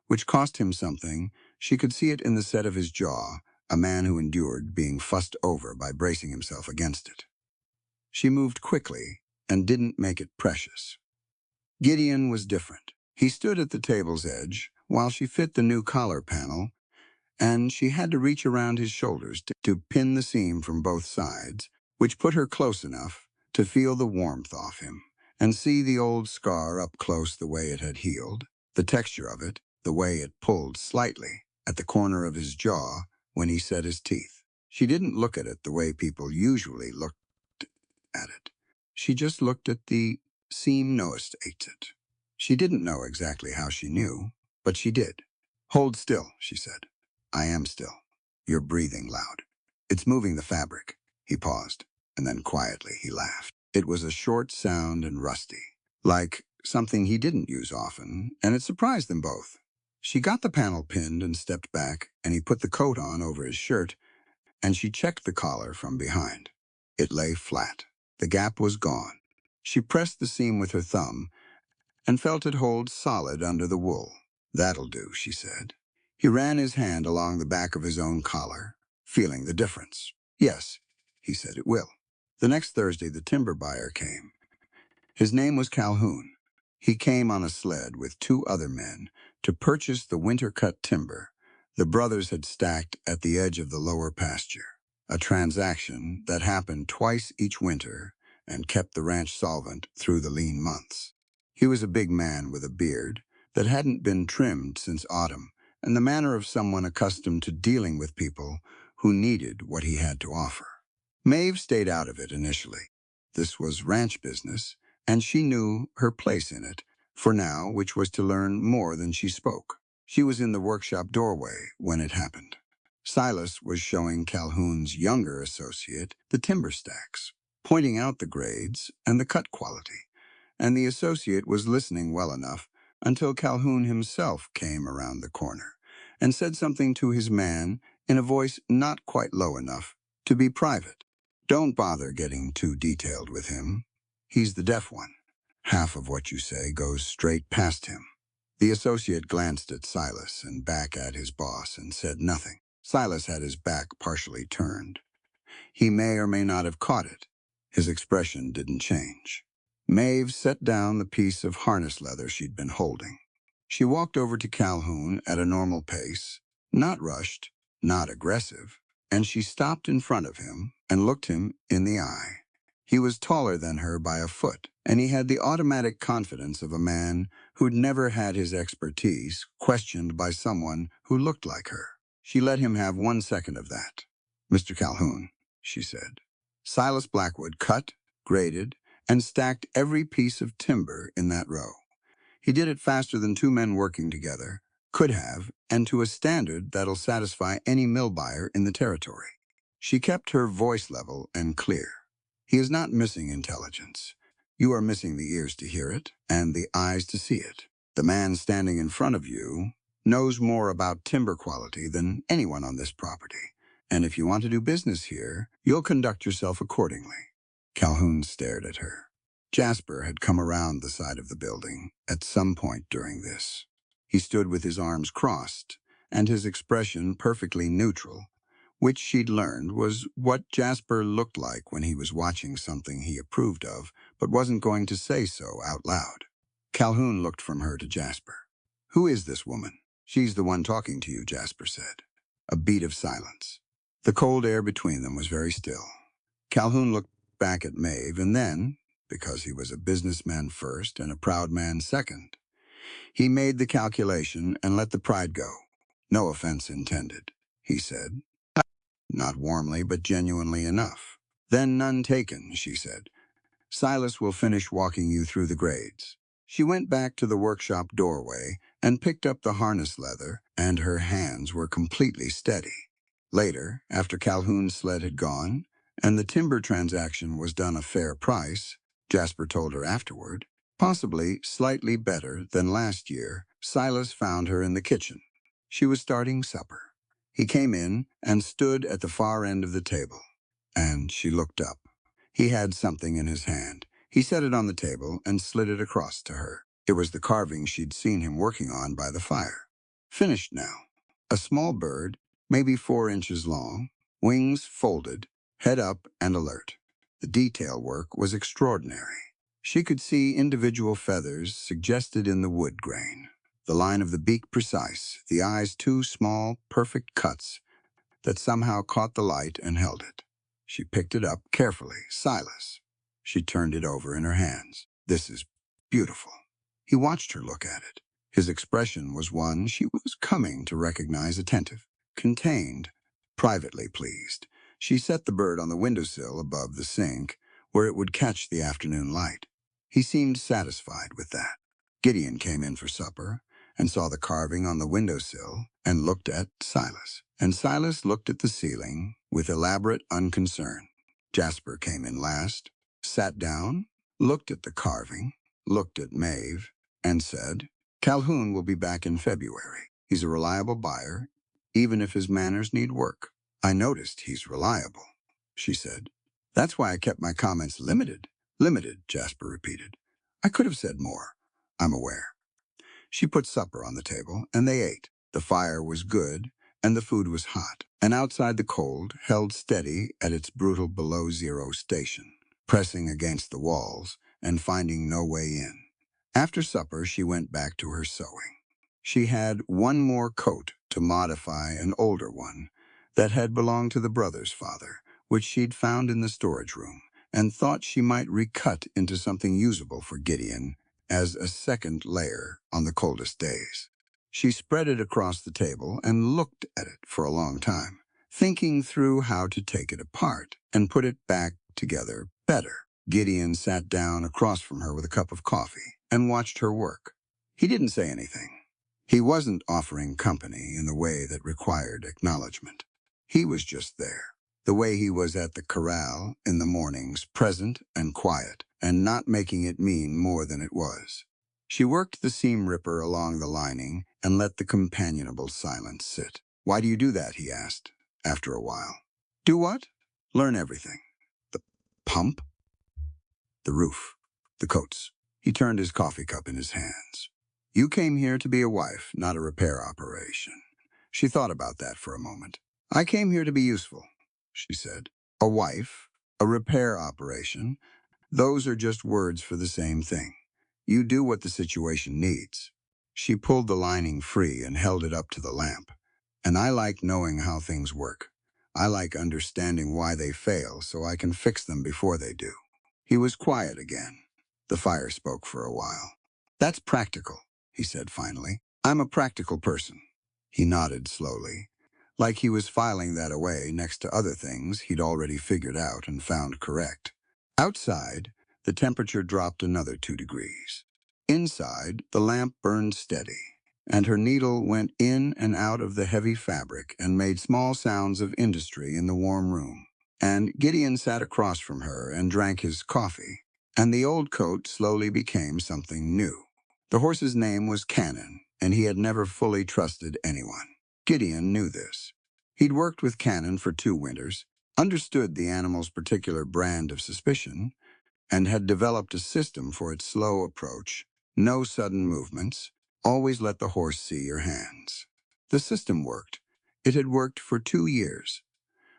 which cost him something. She could see it in the set of his jaw, a man who endured being fussed over by bracing himself against it. She moved quickly and didn't make it precious. Gideon was different. He stood at the table's edge while she fit the new collar panel, and she had to reach around his shoulders to pin the seam from both sides, which put her close enough to feel the warmth off him and see the old scar up close the way it had healed, the texture of it, the way it pulled slightly at the corner of his jaw when he set his teeth. She didn't look at it the way people usually looked at it. She just looked at the seam knowest ate it. She didn't know exactly how she knew, but she did. Hold still, she said. I am still. You're breathing loud. It's moving the fabric. He paused, and then quietly he laughed. It was a short sound and rusty, like something he didn't use often, and it surprised them both. She got the panel pinned and stepped back, and he put the coat on over his shirt, and she checked the collar from behind. It lay flat. The gap was gone. She pressed the seam with her thumb and felt it hold solid under the wool. That'll do, she said. He ran his hand along the back of his own collar, feeling the difference. Yes, he said, it will. The next Thursday, the timber buyer came. His name was Calhoun. He came on a sled with two other men to purchase the winter-cut timber the brothers had stacked at the edge of the lower pasture, a transaction that happened twice each winter and kept the ranch solvent through the lean months. He was a big man with a beard that hadn't been trimmed since autumn, and the manner of someone accustomed to dealing with people who needed what he had to offer. Maeve stayed out of it initially. This was ranch business, and she knew her place in it, for now, which was to learn more than she spoke. She was in the workshop doorway when it happened. Silas was showing Calhoun's younger associate the timber stacks, pointing out the grades and the cut quality, and the associate was listening well enough until Calhoun himself came around the corner and said something to his man in a voice not quite low enough to be private. Don't bother getting too detailed with him. He's the deaf one. Half of what you say goes straight past him. The associate glanced at Silas and back at his boss and said nothing. Silas had his back partially turned. He may or may not have caught it. His expression didn't change. Maeve set down the piece of harness leather she'd been holding. She walked over to Calhoun at a normal pace, not rushed, not aggressive, and she stopped in front of him and looked him in the eye. He was taller than her by a foot, and he had the automatic confidence of a man who'd never had his expertise questioned by someone who looked like her. She let him have 1 second of that. Mr. Calhoun, she said. Silas Blackwood cut, graded, and stacked every piece of timber in that row. He did it faster than two men working together could have, and to a standard that'll satisfy any mill buyer in the territory. She kept her voice level and clear. He is not missing intelligence. You are missing the ears to hear it and the eyes to see it. The man standing in front of you knows more about timber quality than anyone on this property, and if you want to do business here, you'll conduct yourself accordingly. Calhoun stared at her. Jasper had come around the side of the building at some point during this. He stood with his arms crossed and his expression perfectly neutral, which she'd learned was what Jasper looked like when he was watching something he approved of but wasn't going to say so out loud. Calhoun looked from her to Jasper. "Who is this woman?" "She's the one talking to you," Jasper said. A beat of silence. The cold air between them was very still. Calhoun looked back at Maeve and then, because he was a businessman first and a proud man second, he made the calculation and let the pride go. "No offense intended," he said. Not warmly, but genuinely enough. "Then none taken," she said. "Silas will finish walking you through the grades." She went back to the workshop doorway and picked up the harness leather, and her hands were completely steady. Later, after Calhoun's sled had gone, and the timber transaction was done a fair price, Jasper told her afterward, possibly slightly better than last year, Silas found her in the kitchen. She was starting supper. He came in and stood at the far end of the table, and she looked up. He had something in his hand. He set it on the table and slid it across to her. It was the carving she'd seen him working on by the fire. Finished now. A small bird, maybe 4 inches long, wings folded, head up and alert. The detail work was extraordinary. She could see individual feathers suggested in the wood grain. The line of the beak precise, the eyes 2 small, perfect cuts that somehow caught the light and held it. She picked it up carefully. "Silas." She turned it over in her hands. "This is beautiful." He watched her look at it. His expression was one she was coming to recognize, attentive, contained, privately pleased. She set the bird on the windowsill above the sink, where it would catch the afternoon light. He seemed satisfied with that. Gideon came in for supper and saw the carving on the windowsill and looked at Silas. And Silas looked at the ceiling with elaborate unconcern. Jasper came in last, sat down, looked at the carving, looked at Maeve, and said, "Calhoun will be back in February. He's a reliable buyer, even if his manners need work." "I noticed he's reliable," she said. "That's why I kept my comments limited." "Limited," Jasper repeated. "I could have said more. I'm aware." She put supper on the table, and they ate. The fire was good, and the food was hot. And outside the cold held steady at its brutal below-zero station, pressing against the walls and finding no way in. After supper, she went back to her sewing. She had one more coat to modify an older one that had belonged to the brother's father, which she'd found in the storage room, and thought she might recut into something usable for Gideon as a second layer on the coldest days. She spread it across the table and looked at it for a long time, thinking through how to take it apart and put it back together better. Gideon sat down across from her with a cup of coffee and watched her work. He didn't say anything. He wasn't offering company in the way that required acknowledgement. He was just there, the way he was at the corral in the mornings, present and quiet, and not making it mean more than it was. She worked the seam ripper along the lining and let the companionable silence sit. "Why do you do that?" he asked, after a while. "Do what?" "Learn everything." "The pump?" "The roof. The coats." He turned his coffee cup in his hands. "You came here to be a wife, not a repair operation." She thought about that for a moment. "I came here to be useful," she said. "A wife, a repair operation, those are just words for the same thing. You do what the situation needs." She pulled the lining free and held it up to the lamp. "And I like knowing how things work. I like understanding why they fail so I can fix them before they do." He was quiet again. The fire spoke for a while. "That's practical," he said finally. "I'm a practical person." He nodded slowly, like he was filing that away next to other things he'd already figured out and found correct. Outside, the temperature dropped another 2 degrees. Inside, the lamp burned steady, and her needle went in and out of the heavy fabric and made small sounds of industry in the warm room. And Gideon sat across from her and drank his coffee, and the old coat slowly became something new. The horse's name was Cannon, and he had never fully trusted anyone. Gideon knew this. He'd worked with Cannon for 2 winters, understood the animal's particular brand of suspicion, and had developed a system for its slow approach, no sudden movements, always let the horse see your hands. The system worked. It had worked for 2 years.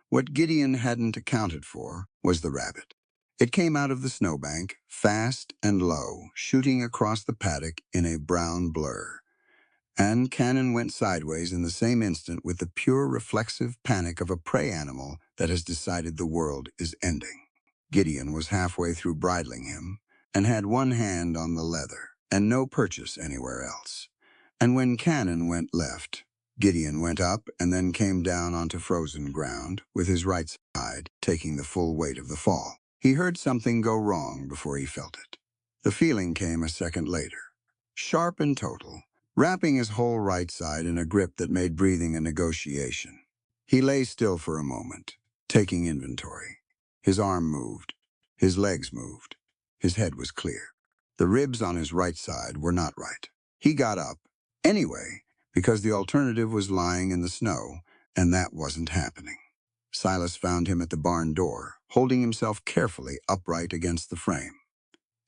What Gideon hadn't accounted for was the rabbit. It came out of the snowbank, fast and low, shooting across the paddock in a brown blur. And Cannon went sideways in the same instant with the pure reflexive panic of a prey animal that has decided the world is ending. Gideon was halfway through bridling him and had one hand on the leather and no purchase anywhere else. And when Cannon went left, Gideon went up and then came down onto frozen ground with his right side taking the full weight of the fall. He heard something go wrong before he felt it. The feeling came a second later, sharp and total, wrapping his whole right side in a grip that made breathing a negotiation. He lay still for a moment, taking inventory. His arm moved. His legs moved. His head was clear. The ribs on his right side were not right. He got up, anyway, because the alternative was lying in the snow, and that wasn't happening. Silas found him at the barn door, holding himself carefully upright against the frame.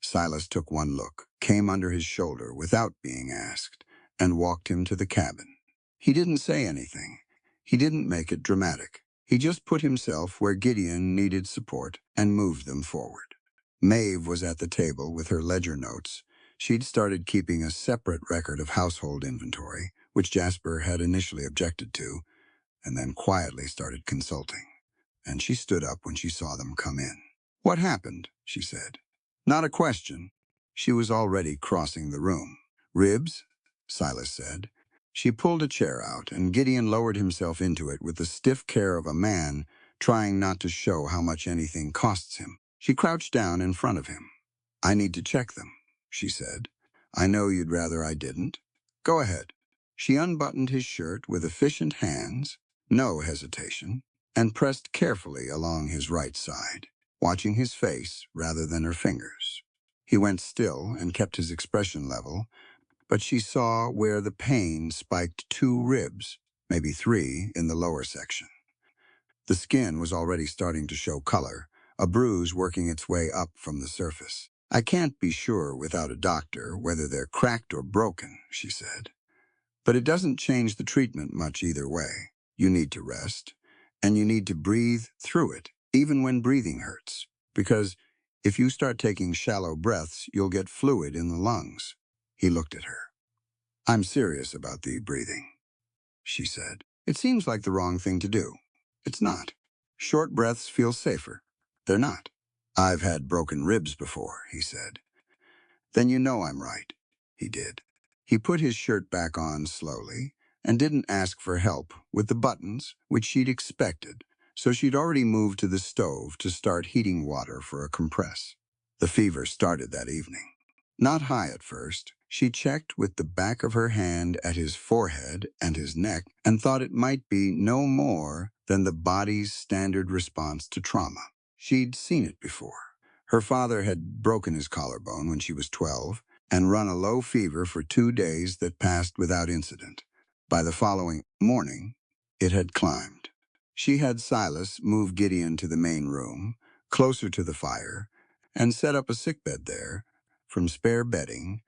Silas took one look, came under his shoulder without being asked, and walked him to the cabin. He didn't say anything. He didn't make it dramatic. He just put himself where Gideon needed support and moved them forward. Maeve was at the table with her ledger notes. She'd started keeping a separate record of household inventory, which Jasper had initially objected to, and then quietly started consulting. And she stood up when she saw them come in. "What happened?" she said. Not a question. She was already crossing the room. "Ribs?" Silas said. She pulled a chair out, and Gideon lowered himself into it with the stiff care of a man trying not to show how much anything costs him. She crouched down in front of him. "I need to check them," she said. "I know you'd rather I didn't. Go ahead." She unbuttoned his shirt with efficient hands, no hesitation, and pressed carefully along his right side, watching his face rather than her fingers. He went still and kept his expression level, but she saw where the pain spiked 2 ribs, maybe 3, in the lower section. The skin was already starting to show color, a bruise working its way up from the surface. "I can't be sure without a doctor whether they're cracked or broken," she said. "But it doesn't change the treatment much either way. You need to rest, and you need to breathe through it, even when breathing hurts. Because if you start taking shallow breaths, you'll get fluid in the lungs." He looked at her. "I'm serious about the breathing," she said. "It seems like the wrong thing to do. It's not. Short breaths feel safer. They're not." "I've had broken ribs before," he said. "Then you know I'm right." He did. He put his shirt back on slowly and didn't ask for help with the buttons, which she'd expected, so she'd already moved to the stove to start heating water for a compress. The fever started that evening. Not high at first. She checked with the back of her hand at his forehead and his neck and thought it might be no more than the body's standard response to trauma. She'd seen it before. Her father had broken his collarbone when she was 12 and run a low fever for 2 days that passed without incident. By the following morning, it had climbed. She had Silas move Gideon to the main room, closer to the fire, and set up a sickbed there, from spare bedding,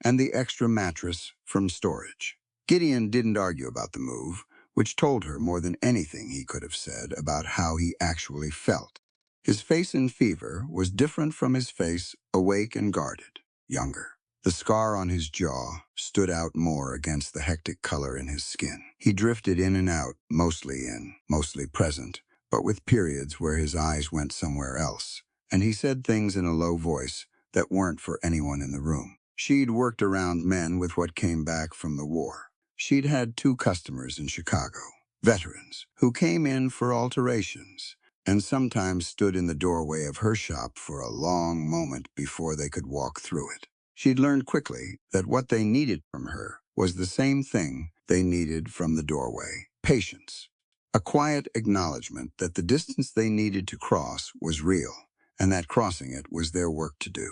and the extra mattress from storage. Gideon didn't argue about the move, which told her more than anything he could have said about how he actually felt. His face in fever was different from his face awake and guarded, younger. The scar on his jaw stood out more against the hectic color in his skin. He drifted in and out, mostly in, mostly present, but with periods where his eyes went somewhere else, and he said things in a low voice that weren't for anyone in the room. She'd worked around men with what came back from the war. She'd had 2 customers in Chicago, veterans, who came in for alterations, and sometimes stood in the doorway of her shop for a long moment before they could walk through it. She'd learned quickly that what they needed from her was the same thing they needed from the doorway: patience. A quiet acknowledgement that the distance they needed to cross was real, and that crossing it was their work to do,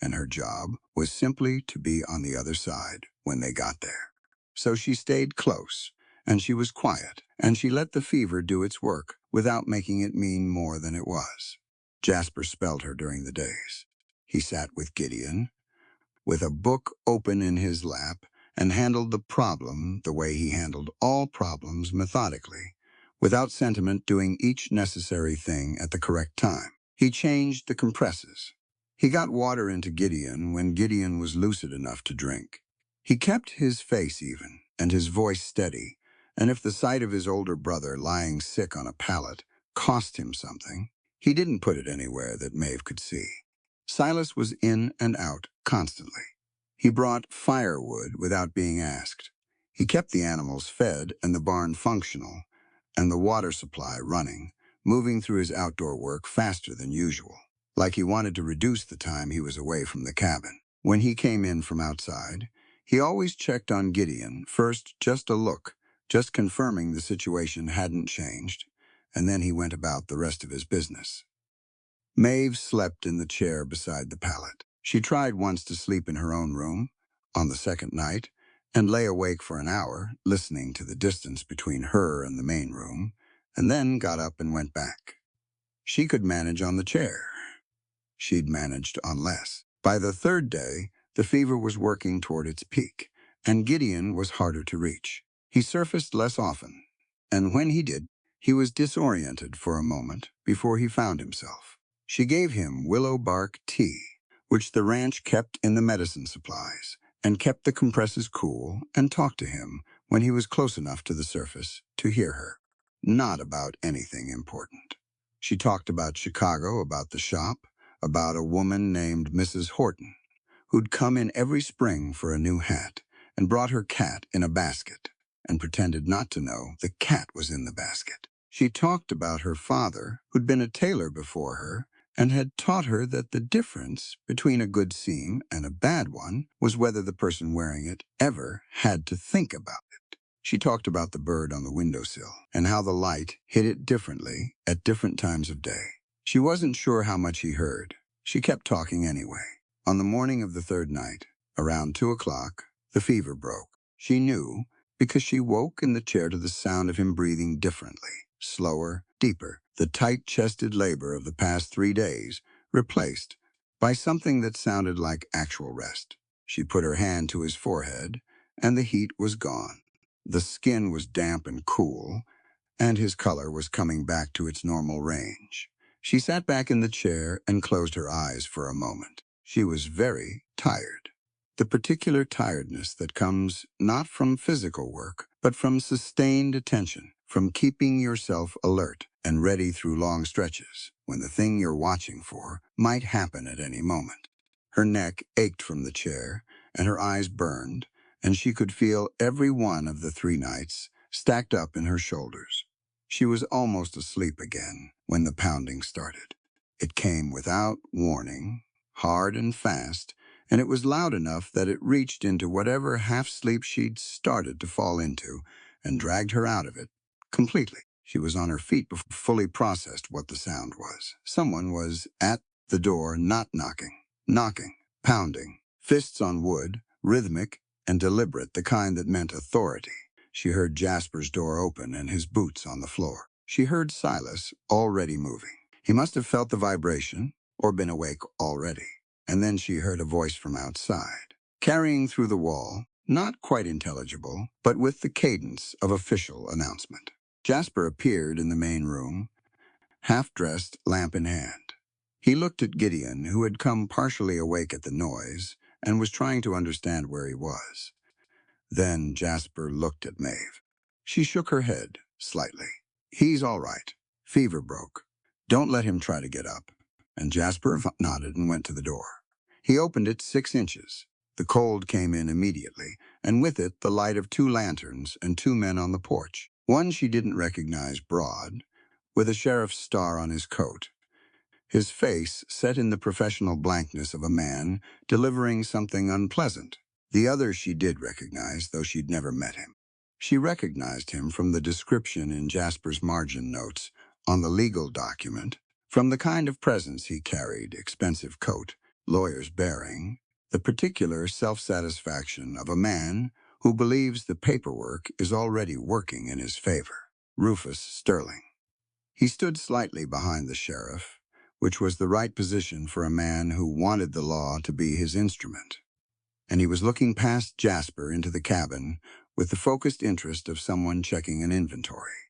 and her job was simply to be on the other side when they got there. So she stayed close, and she was quiet, and she let the fever do its work without making it mean more than it was. Jasper spelled her during the days. He sat with Gideon, with a book open in his lap, and handled the problem the way he handled all problems methodically, without sentiment, doing each necessary thing at the correct time. He changed the compresses. He got water into Gideon when Gideon was lucid enough to drink. He kept his face even and his voice steady, and if the sight of his older brother lying sick on a pallet cost him something, he didn't put it anywhere that Maeve could see. Silas was in and out constantly. He brought firewood without being asked. He kept the animals fed and the barn functional, and the water supply running, moving through his outdoor work faster than usual, like he wanted to reduce the time he was away from the cabin. When he came in from outside, he always checked on Gideon, first just a look, just confirming the situation hadn't changed, and then he went about the rest of his business. Maeve slept in the chair beside the pallet. She tried once to sleep in her own room, on the second night, and lay awake for an hour, listening to the distance between her and the main room, and then got up and went back. She could manage on the chair. She'd managed on less. By the third day, the fever was working toward its peak, and Gideon was harder to reach. He surfaced less often, and when he did, he was disoriented for a moment before he found himself. She gave him willow bark tea, which the ranch kept in the medicine supplies, and kept the compresses cool, and talked to him when he was close enough to the surface to hear her. Not about anything important. She talked about Chicago, about the shop, about a woman named Mrs. Horton, who'd come in every spring for a new hat and brought her cat in a basket and pretended not to know the cat was in the basket. She talked about her father, who'd been a tailor before her, and had taught her that the difference between a good seam and a bad one was whether the person wearing it ever had to think about it. She talked about the bird on the windowsill and how the light hit it differently at different times of day. She wasn't sure how much he heard. She kept talking anyway. On the morning of the third night, around 2 o'clock, the fever broke. She knew because she woke in the chair to the sound of him breathing differently, slower, deeper, the tight-chested labor of the past 3 days replaced by something that sounded like actual rest. She put her hand to his forehead, and the heat was gone. The skin was damp and cool, and his color was coming back to its normal range. She sat back in the chair and closed her eyes for a moment. She was very tired. The particular tiredness that comes not from physical work, but from sustained attention, from keeping yourself alert and ready through long stretches, when the thing you're watching for might happen at any moment. Her neck ached from the chair, and her eyes burned, and she could feel every one of the 3 nights stacked up in her shoulders. She was almost asleep again when the pounding started. It came without warning, hard and fast, and it was loud enough that it reached into whatever half-sleep she'd started to fall into and dragged her out of it completely. She was on her feet before fully processed what the sound was. Someone was at the door, not knocking, pounding, fists on wood, rhythmic and deliberate, the kind that meant authority. She heard Jasper's door open and his boots on the floor. She heard Silas already moving. He must have felt the vibration or been awake already. And then she heard a voice from outside, carrying through the wall, not quite intelligible, but with the cadence of official announcement. Jasper appeared in the main room, half-dressed, lamp in hand. He looked at Gideon, who had come partially awake at the noise and was trying to understand where he was. Then Jasper looked at Maeve. She shook her head slightly. He's all right. Fever broke. Don't let him try to get up. And Jasper nodded and went to the door. He opened it 6 inches. The cold came in immediately, and with it the light of 2 lanterns and 2 men on the porch. One she didn't recognize, broad, with a sheriff's star on his coat. His face set in the professional blankness of a man delivering something unpleasant. The other she did recognize, though she'd never met him. She recognized him from the description in Jasper's margin notes on the legal document, from the kind of presence he carried, expensive coat, lawyer's bearing, the particular self-satisfaction of a man who believes the paperwork is already working in his favor. Rufus Sterling. He stood slightly behind the sheriff, which was the right position for a man who wanted the law to be his instrument. And he was looking past Jasper into the cabin with the focused interest of someone checking an inventory.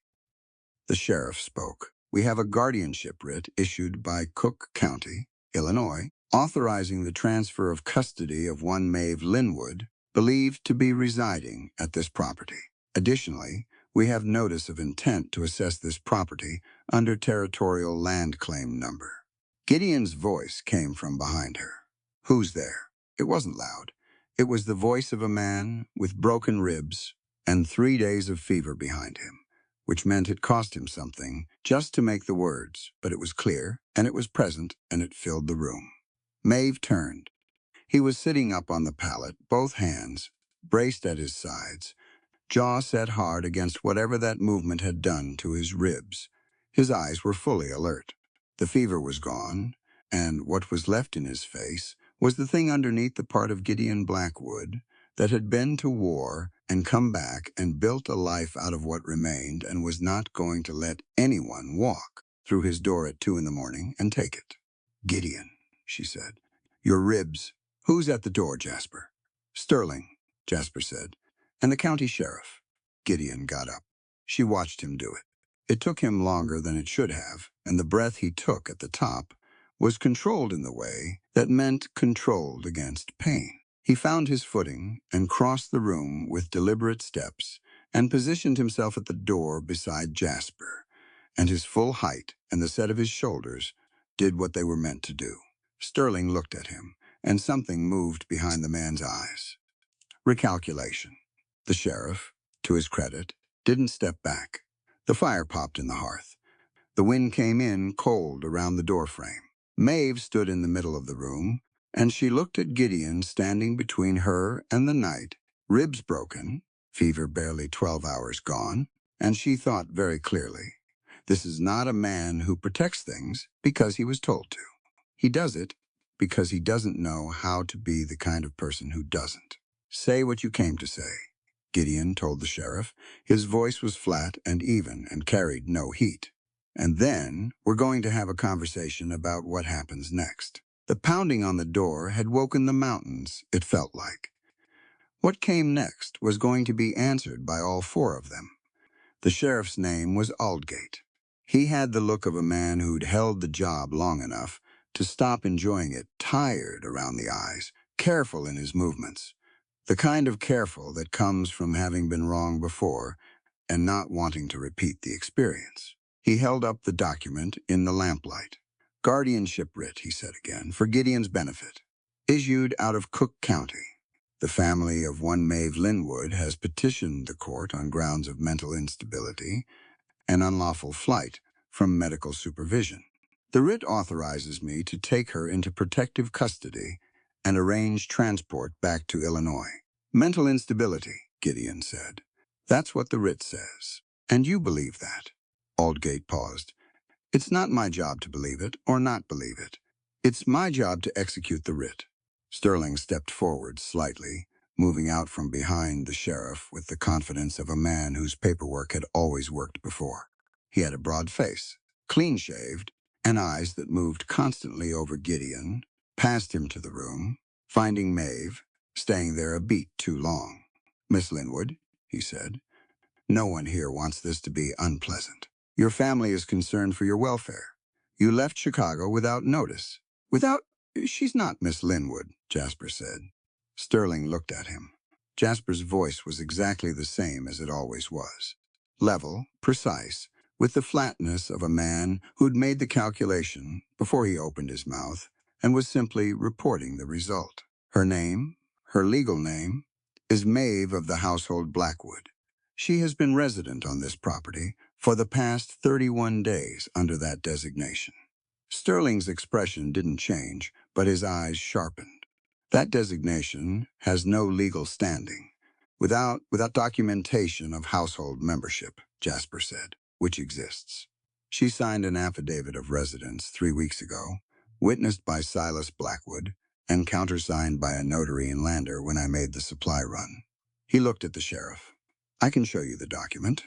The sheriff spoke. "We have a guardianship writ issued by Cook County, Illinois, authorizing the transfer of custody of one Maeve Linwood, believed to be residing at this property. Additionally, we have notice of intent to assess this property under territorial land claim number." Gideon's voice came from behind her. "Who's there?" It wasn't loud. It was the voice of a man with broken ribs and 3 days of fever behind him, which meant it cost him something just to make the words, but it was clear, and it was present, and it filled the room. Maeve turned. He was sitting up on the pallet, both hands braced at his sides, jaw set hard against whatever that movement had done to his ribs. His eyes were fully alert. The fever was gone, and what was left in his face was the thing underneath the part of Gideon Blackwood that had been to war and come back and built a life out of what remained and was not going to let anyone walk through his door at 2 in the morning and take it. "Gideon," she said. "Your ribs." "Who's at the door, Jasper?" "Sterling," Jasper said. "And the county sheriff." Gideon got up. She watched him do it. It took him longer than it should have, and the breath he took at the top was controlled in the way that meant controlled against pain. He found his footing and crossed the room with deliberate steps and positioned himself at the door beside Jasper, and his full height and the set of his shoulders did what they were meant to do. Sterling looked at him, and something moved behind the man's eyes. Recalculation. The sheriff, to his credit, didn't step back. The fire popped in the hearth. The wind came in cold around the doorframe. Maeve stood in the middle of the room, and she looked at Gideon standing between her and the night, ribs broken, fever barely 12 hours gone, and she thought very clearly, this is not a man who protects things because he was told to. He does it because he doesn't know how to be the kind of person who doesn't. "Say what you came to say," Gideon told the sheriff. His voice was flat and even and carried no heat. "And then we're going to have a conversation about what happens next." The pounding on the door had woken the mountains, it felt like. What came next was going to be answered by all 4 of them. The sheriff's name was Aldgate. He had the look of a man who'd held the job long enough to stop enjoying it, tired around the eyes, careful in his movements. The kind of careful that comes from having been wrong before and not wanting to repeat the experience. He held up the document in the lamplight. "Guardianship writ," he said again, "for Gideon's benefit. Issued out of Cook County. The family of one Maeve Linwood has petitioned the court on grounds of mental instability and unlawful flight from medical supervision. The writ authorizes me to take her into protective custody and arrange transport back to Illinois." "Mental instability," Gideon said. "That's what the writ says. And you believe that." Aldgate paused. "It's not my job to believe it or not believe it. It's my job to execute the writ." Sterling stepped forward slightly, moving out from behind the sheriff with the confidence of a man whose paperwork had always worked before. He had a broad face, clean-shaved, and eyes that moved constantly over Gideon, past him to the room, finding Maeve, staying there a beat too long. "Miss Linwood," he said, "no one here wants this to be unpleasant. Your family is concerned for your welfare. You left Chicago without notice. Without—" "She's not Miss Linwood," Jasper said. Sterling looked at him. Jasper's voice was exactly the same as it always was. Level, precise, with the flatness of a man who'd made the calculation before he opened his mouth and was simply reporting the result. "Her name, her legal name, is Maeve of the household Blackwood. She has been resident on this property for the past 31 days under that designation." Sterling's expression didn't change, but his eyes sharpened. "That designation has no legal standing, without documentation of household membership," Jasper said, "which exists. She signed an affidavit of residence 3 weeks ago, witnessed by Silas Blackwood, and countersigned by a notary in Lander when I made the supply run." He looked at the sheriff. "I can show you the document,"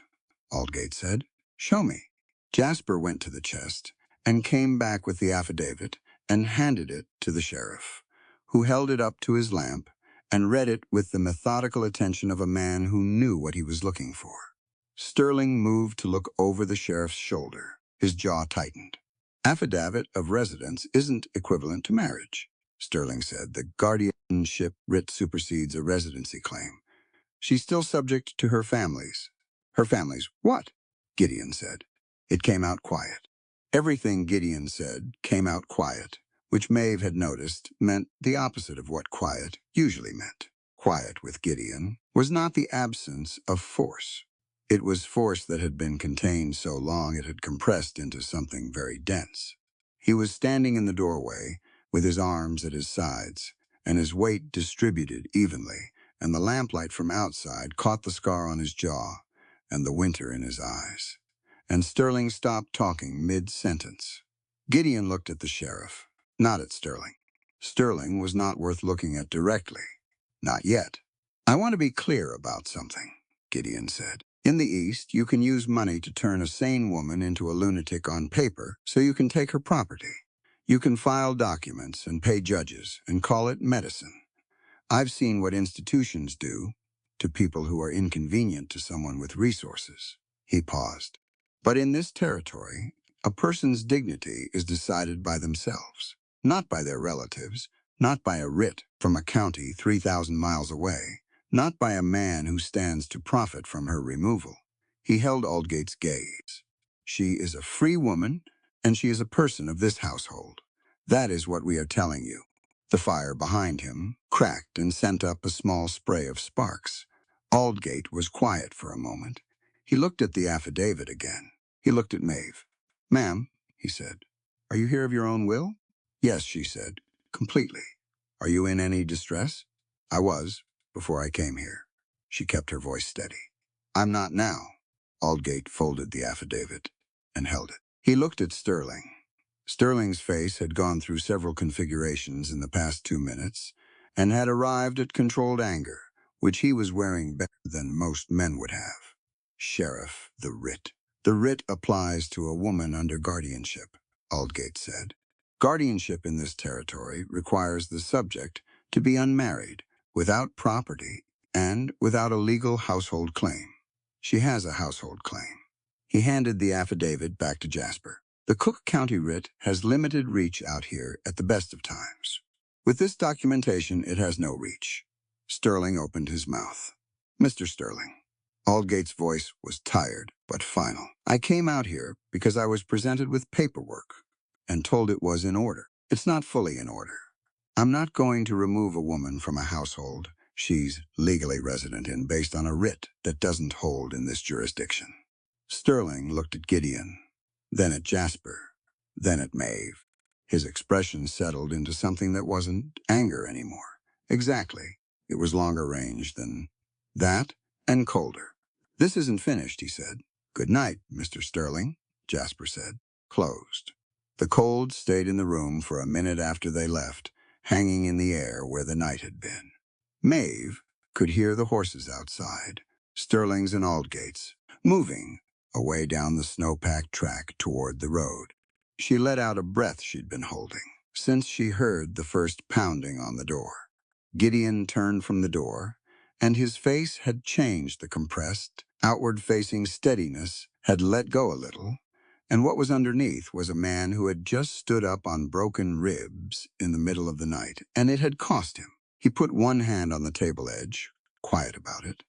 Aldgate said. "Show me." Jasper went to the chest and came back with the affidavit and handed it to the sheriff, who held it up to his lamp and read it with the methodical attention of a man who knew what he was looking for. Sterling moved to look over the sheriff's shoulder. His jaw tightened. Affidavit of residence isn't equivalent to marriage, Sterling said. The guardianship writ supersedes a residency claim. She's still subject to her family's. Her family's what? Gideon said. It came out quiet. Everything Gideon said came out quiet, which Maeve had noticed meant the opposite of what quiet usually meant. Quiet with Gideon was not the absence of force. It was force that had been contained so long it had compressed into something very dense. He was standing in the doorway with his arms at his sides and his weight distributed evenly, and the lamplight from outside caught the scar on his jaw and the winter in his eyes. And Sterling stopped talking mid-sentence. Gideon looked at the sheriff, not at Sterling. Sterling was not worth looking at directly. Not yet. I want to be clear about something, Gideon said. In the East, you can use money to turn a sane woman into a lunatic on paper so you can take her property. You can file documents and pay judges and call it medicine. I've seen what institutions do to people who are inconvenient to someone with resources. He paused. But in this territory, a person's dignity is decided by themselves, not by their relatives, not by a writ from a county 3,000 miles away, not by a man who stands to profit from her removal. He held Aldgate's gaze. She is a free woman, and she is a person of this household. That is what we are telling you. The fire behind him cracked and sent up a small spray of sparks. Aldgate was quiet for a moment. He looked at the affidavit again. He looked at Maeve. "Ma'am," he said, "are you here of your own will?" "Yes," she said, "completely." "Are you in any distress?" "I was, before I came here." She kept her voice steady. "I'm not now." Aldgate folded the affidavit and held it. He looked at Sterling. Sterling's face had gone through several configurations in the past 2 minutes and had arrived at controlled anger, which he was wearing better than most men would have. "Sheriff, the writ. The writ applies to a woman under guardianship," Aldgate said. "Guardianship in this territory requires the subject to be unmarried, without property, and without a legal household claim. She has a household claim." He handed the affidavit back to Jasper. "The Cook County writ has limited reach out here at the best of times. With this documentation, it has no reach." Sterling opened his mouth. "Mr. Sterling." Aldgate's voice was tired but final. "I came out here because I was presented with paperwork and told it was in order. It's not fully in order. I'm not going to remove a woman from a household she's legally resident in based on a writ that doesn't hold in this jurisdiction." Sterling looked at Gideon, then at Jasper, then at Maeve. His expression settled into something that wasn't anger anymore. Exactly. It was longer range than that and colder. "This isn't finished," he said. "Good night, Mr. Sterling," Jasper said. Closed. The cold stayed in the room for a minute after they left, hanging in the air where the night had been. Maeve could hear the horses outside, Sterling's and Aldgate's, moving away down the snow-packed track toward the road. She let out a breath she'd been holding since she heard the first pounding on the door. Gideon turned from the door, and his face had changed. The compressed, outward-facing steadiness had let go a little, and what was underneath was a man who had just stood up on broken ribs in the middle of the night, and it had cost him. He put one hand on the table edge, quiet about it.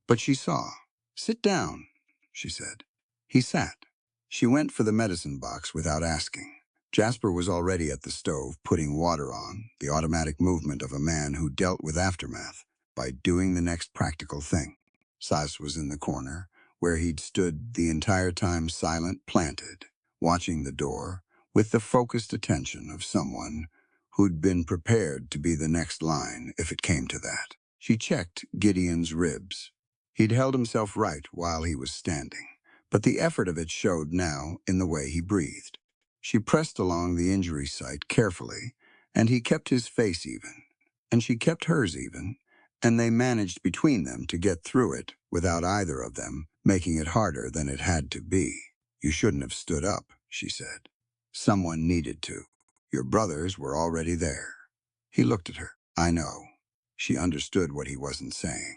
But she saw. "Sit down," she said. He sat. She went for the medicine box without asking. Jasper was already at the stove, putting water on, the automatic movement of a man who dealt with aftermath by doing the next practical thing. Sas was in the corner, where he'd stood the entire time silent, planted, watching the door, with the focused attention of someone who'd been prepared to be the next line if it came to that. She checked Gideon's ribs. He'd held himself right while he was standing, but the effort of it showed now in the way he breathed. She pressed along the injury site carefully, and he kept his face even, and she kept hers even, and they managed between them to get through it without either of them making it harder than it had to be. "You shouldn't have stood up," she said. Someone needed to. Your brothers were already there. He looked at her. I know. She understood what he wasn't saying.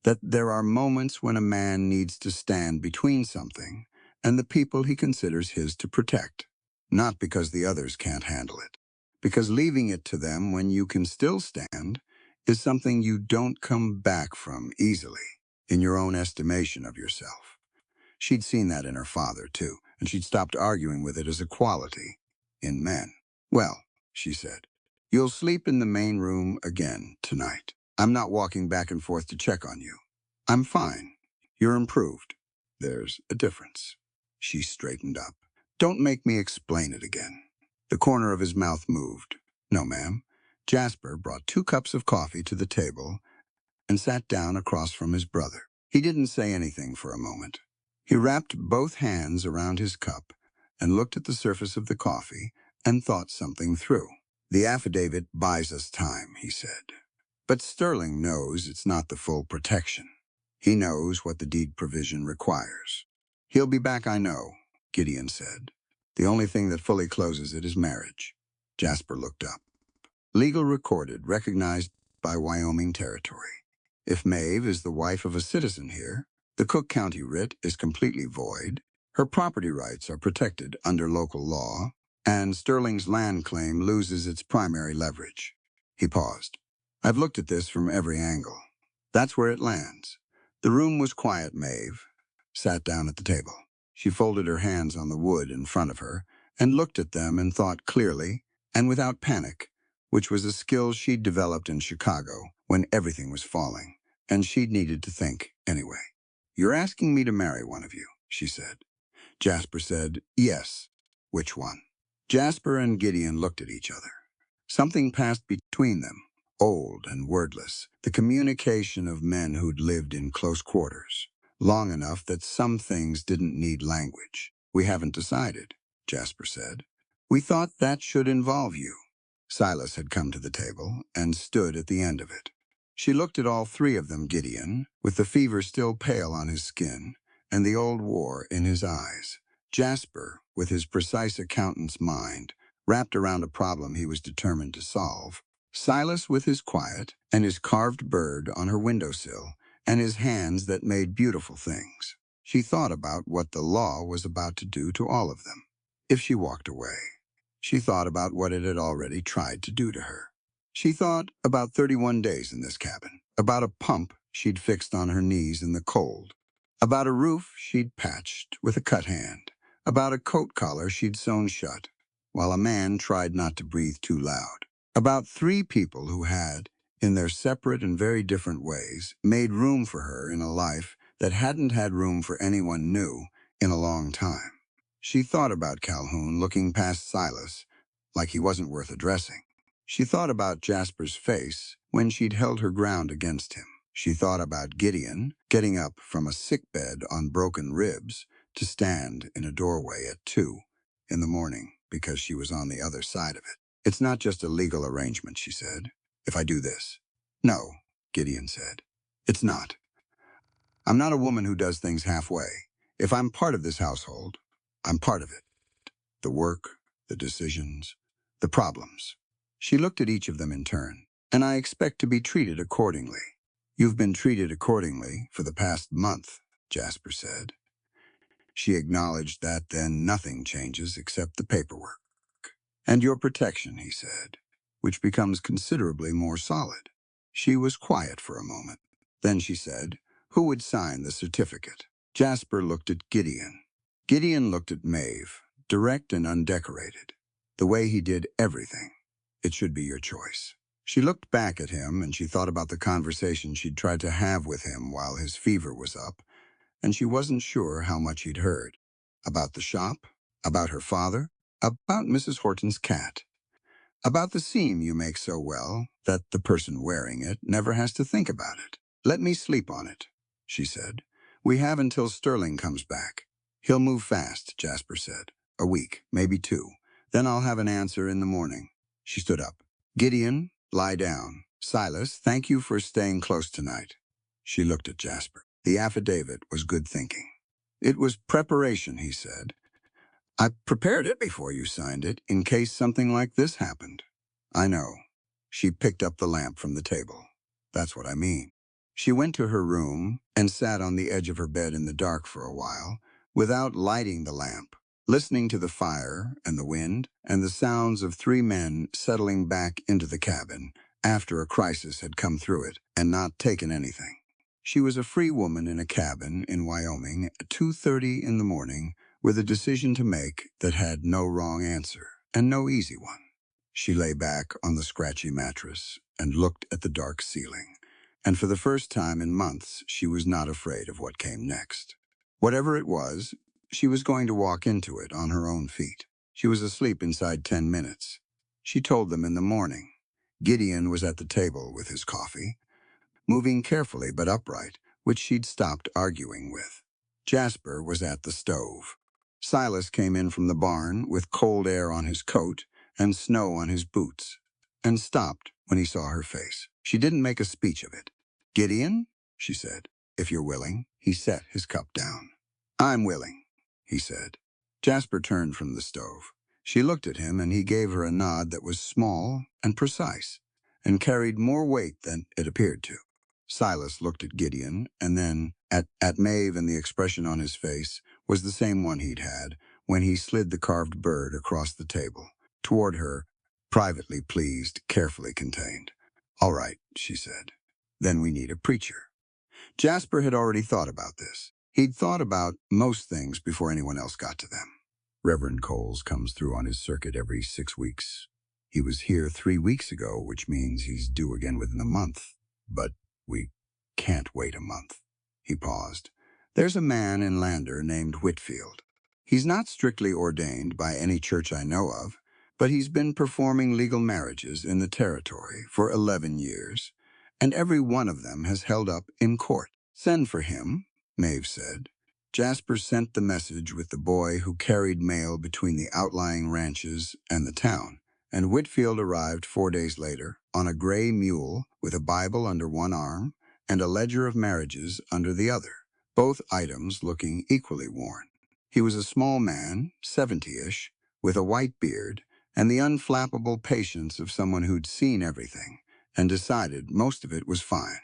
That there are moments when a man needs to stand between something and the people he considers his to protect. Not because the others can't handle it. Because leaving it to them when you can still stand is something you don't come back from easily in your own estimation of yourself. She'd seen that in her father, too, and she'd stopped arguing with it as a quality in men. Well, she said, you'll sleep in the main room again tonight. I'm not walking back and forth to check on you. I'm fine. You're improved. There's a difference. She straightened up. Don't make me explain it again. The corner of his mouth moved. No, ma'am. Jasper brought 2 cups of coffee to the table and sat down across from his brother. He didn't say anything for a moment. He wrapped both hands around his cup and looked at the surface of the coffee and thought something through. The affidavit buys us time, he said. But Sterling knows it's not the full protection. He knows what the deed provision requires. He'll be back, I know, Gideon said. The only thing that fully closes it is marriage. Jasper looked up. Legal recorded, recognized by Wyoming territory. If Maeve is the wife of a citizen here, the Cook County writ is completely void, her property rights are protected under local law, and Sterling's land claim loses its primary leverage. He paused. I've looked at this from every angle. That's where it lands. The room was quiet. Maeve sat down at the table. She folded her hands on the wood in front of her and looked at them and thought clearly and without panic, which was a skill she'd developed in Chicago when everything was falling, and she'd needed to think anyway. You're asking me to marry one of you, she said. Jasper said, yes. Which one? Jasper and Gideon looked at each other. Something passed between them, old and wordless, the communication of men who'd lived in close quarters, long enough that some things didn't need language. We haven't decided, Jasper said. We thought that should involve you. Silas had come to the table and stood at the end of it. She looked at all 3 of them, Gideon, with the fever still pale on his skin and the old war in his eyes. Jasper, with his precise accountant's mind, wrapped around a problem he was determined to solve. Silas with his quiet and his carved bird on her windowsill and his hands that made beautiful things. She thought about what the law was about to do to all of them if she walked away. She thought about what it had already tried to do to her. She thought about 31 days in this cabin, about a pump she'd fixed on her knees in the cold, about a roof she'd patched with a cut hand, about a coat collar she'd sewn shut, while a man tried not to breathe too loud, about 3 people who had, in their separate and very different ways, made room for her in a life that hadn't had room for anyone new in a long time. She thought about Calhoun looking past Silas like he wasn't worth addressing. She thought about Jasper's face when she'd held her ground against him. She thought about Gideon getting up from a sickbed on broken ribs to stand in a doorway at 2 in the morning because she was on the other side of it. It's not just a legal arrangement, she said, if I do this. No, Gideon said. It's not. I'm not a woman who does things halfway. If I'm part of this household, I'm part of it. The work, the decisions, the problems. She looked at each of them in turn, and I expect to be treated accordingly. You've been treated accordingly for the past month, Jasper said. She acknowledged that then nothing changes except the paperwork. And your protection, he said, which becomes considerably more solid. She was quiet for a moment. Then she said, who would sign the certificate? Jasper looked at Gideon. Gideon looked at Maeve, direct and undecorated. The way he did everything. It should be your choice. She looked back at him and she thought about the conversation she'd tried to have with him while his fever was up, and she wasn't sure how much he'd heard. About the shop, about her father, about Mrs. Horton's cat, about the seam you make so well that the person wearing it never has to think about it. Let me sleep on it, she said. We have until Sterling comes back. He'll move fast, Jasper said. A week, maybe 2. Then I'll have an answer in the morning. She stood up. Gideon, lie down. Silas, thank you for staying close tonight. She looked at Jasper. The affidavit was good thinking. It was preparation, he said. I prepared it before you signed it, in case something like this happened. I know. She picked up the lamp from the table. That's what I mean. She went to her room and sat on the edge of her bed in the dark for a while, without lighting the lamp, listening to the fire and the wind and the sounds of three men settling back into the cabin after a crisis had come through it and not taken anything. She was a free woman in a cabin in Wyoming at 2:30 in the morning, with a decision to make that had no wrong answer and no easy one. She lay back on the scratchy mattress and looked at the dark ceiling, and for the first time in months she was not afraid of what came next. Whatever it was, she was going to walk into it on her own feet. She was asleep inside 10 minutes. She told them in the morning. Gideon was at the table with his coffee, moving carefully but upright, which she'd stopped arguing with. Jasper was at the stove. Silas came in from the barn with cold air on his coat and snow on his boots, and stopped when he saw her face. She didn't make a speech of it. "Gideon," she said, "if you're willing." He set his cup down. "I'm willing," he said. Jasper turned from the stove. She looked at him, and he gave her a nod that was small and precise, and carried more weight than it appeared to. Silas looked at Gideon, and then at Maeve, and the expression on his face was the same one he'd had when he slid the carved bird across the table, toward her, privately pleased, carefully contained. "All right," she said. "Then we need a preacher." Jasper had already thought about this. He'd thought about most things before anyone else got to them. Reverend Coles comes through on his circuit every 6 weeks. He was here 3 weeks ago, which means he's due again within a month. But we can't wait a month. He paused. "There's a man in Lander named Whitfield. He's not strictly ordained by any church I know of, but he's been performing legal marriages in the territory for 11 years, and every one of them has held up in court. Send for him," Maeve said. Jasper sent the message with the boy who carried mail between the outlying ranches and the town, and Whitfield arrived 4 days later on a gray mule with a Bible under one arm and a ledger of marriages under the other, both items looking equally worn. He was a small man, 70-ish, with a white beard and the unflappable patience of someone who'd seen everything and decided most of it was fine.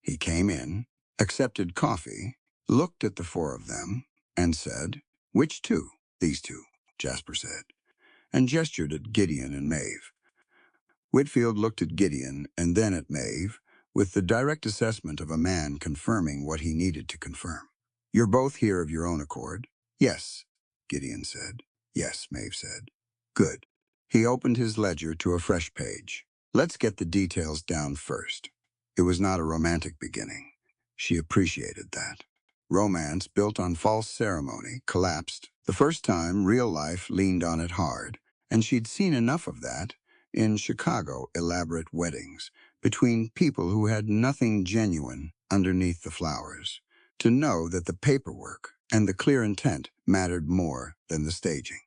He came in, accepted coffee, looked at the four of them, and said, "Which two?" "These two," Jasper said, and gestured at Gideon and Maeve. Whitfield looked at Gideon and then at Maeve, with the direct assessment of a man confirming what he needed to confirm. "You're both here of your own accord?" "Yes," Gideon said. "Yes," Maeve said. "Good." He opened his ledger to a fresh page. "Let's get the details down first." It was not a romantic beginning. She appreciated that. Romance built on false ceremony collapsed the first time real life leaned on it hard, and she'd seen enough of that in Chicago elaborate weddings between people who had nothing genuine underneath the flowers, to know that the paperwork and the clear intent mattered more than the staging.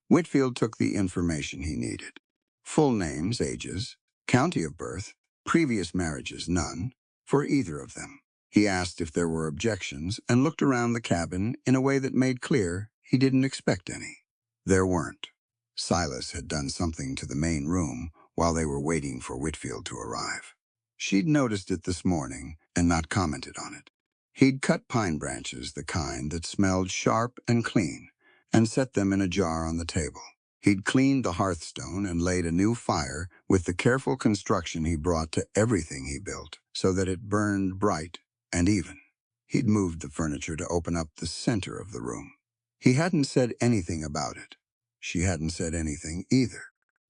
Whitfield took the information he needed. Full names, ages, county of birth, previous marriages, none, for either of them. He asked if there were objections and looked around the cabin in a way that made clear he didn't expect any. There weren't. Silas had done something to the main room while they were waiting for Whitfield to arrive. She'd noticed it this morning and not commented on it. He'd cut pine branches, the kind that smelled sharp and clean, and set them in a jar on the table. He'd cleaned the hearthstone and laid a new fire with the careful construction he brought to everything he built, so that it burned bright and even. He'd moved the furniture to open up the center of the room. He hadn't said anything about it. She hadn't said anything either.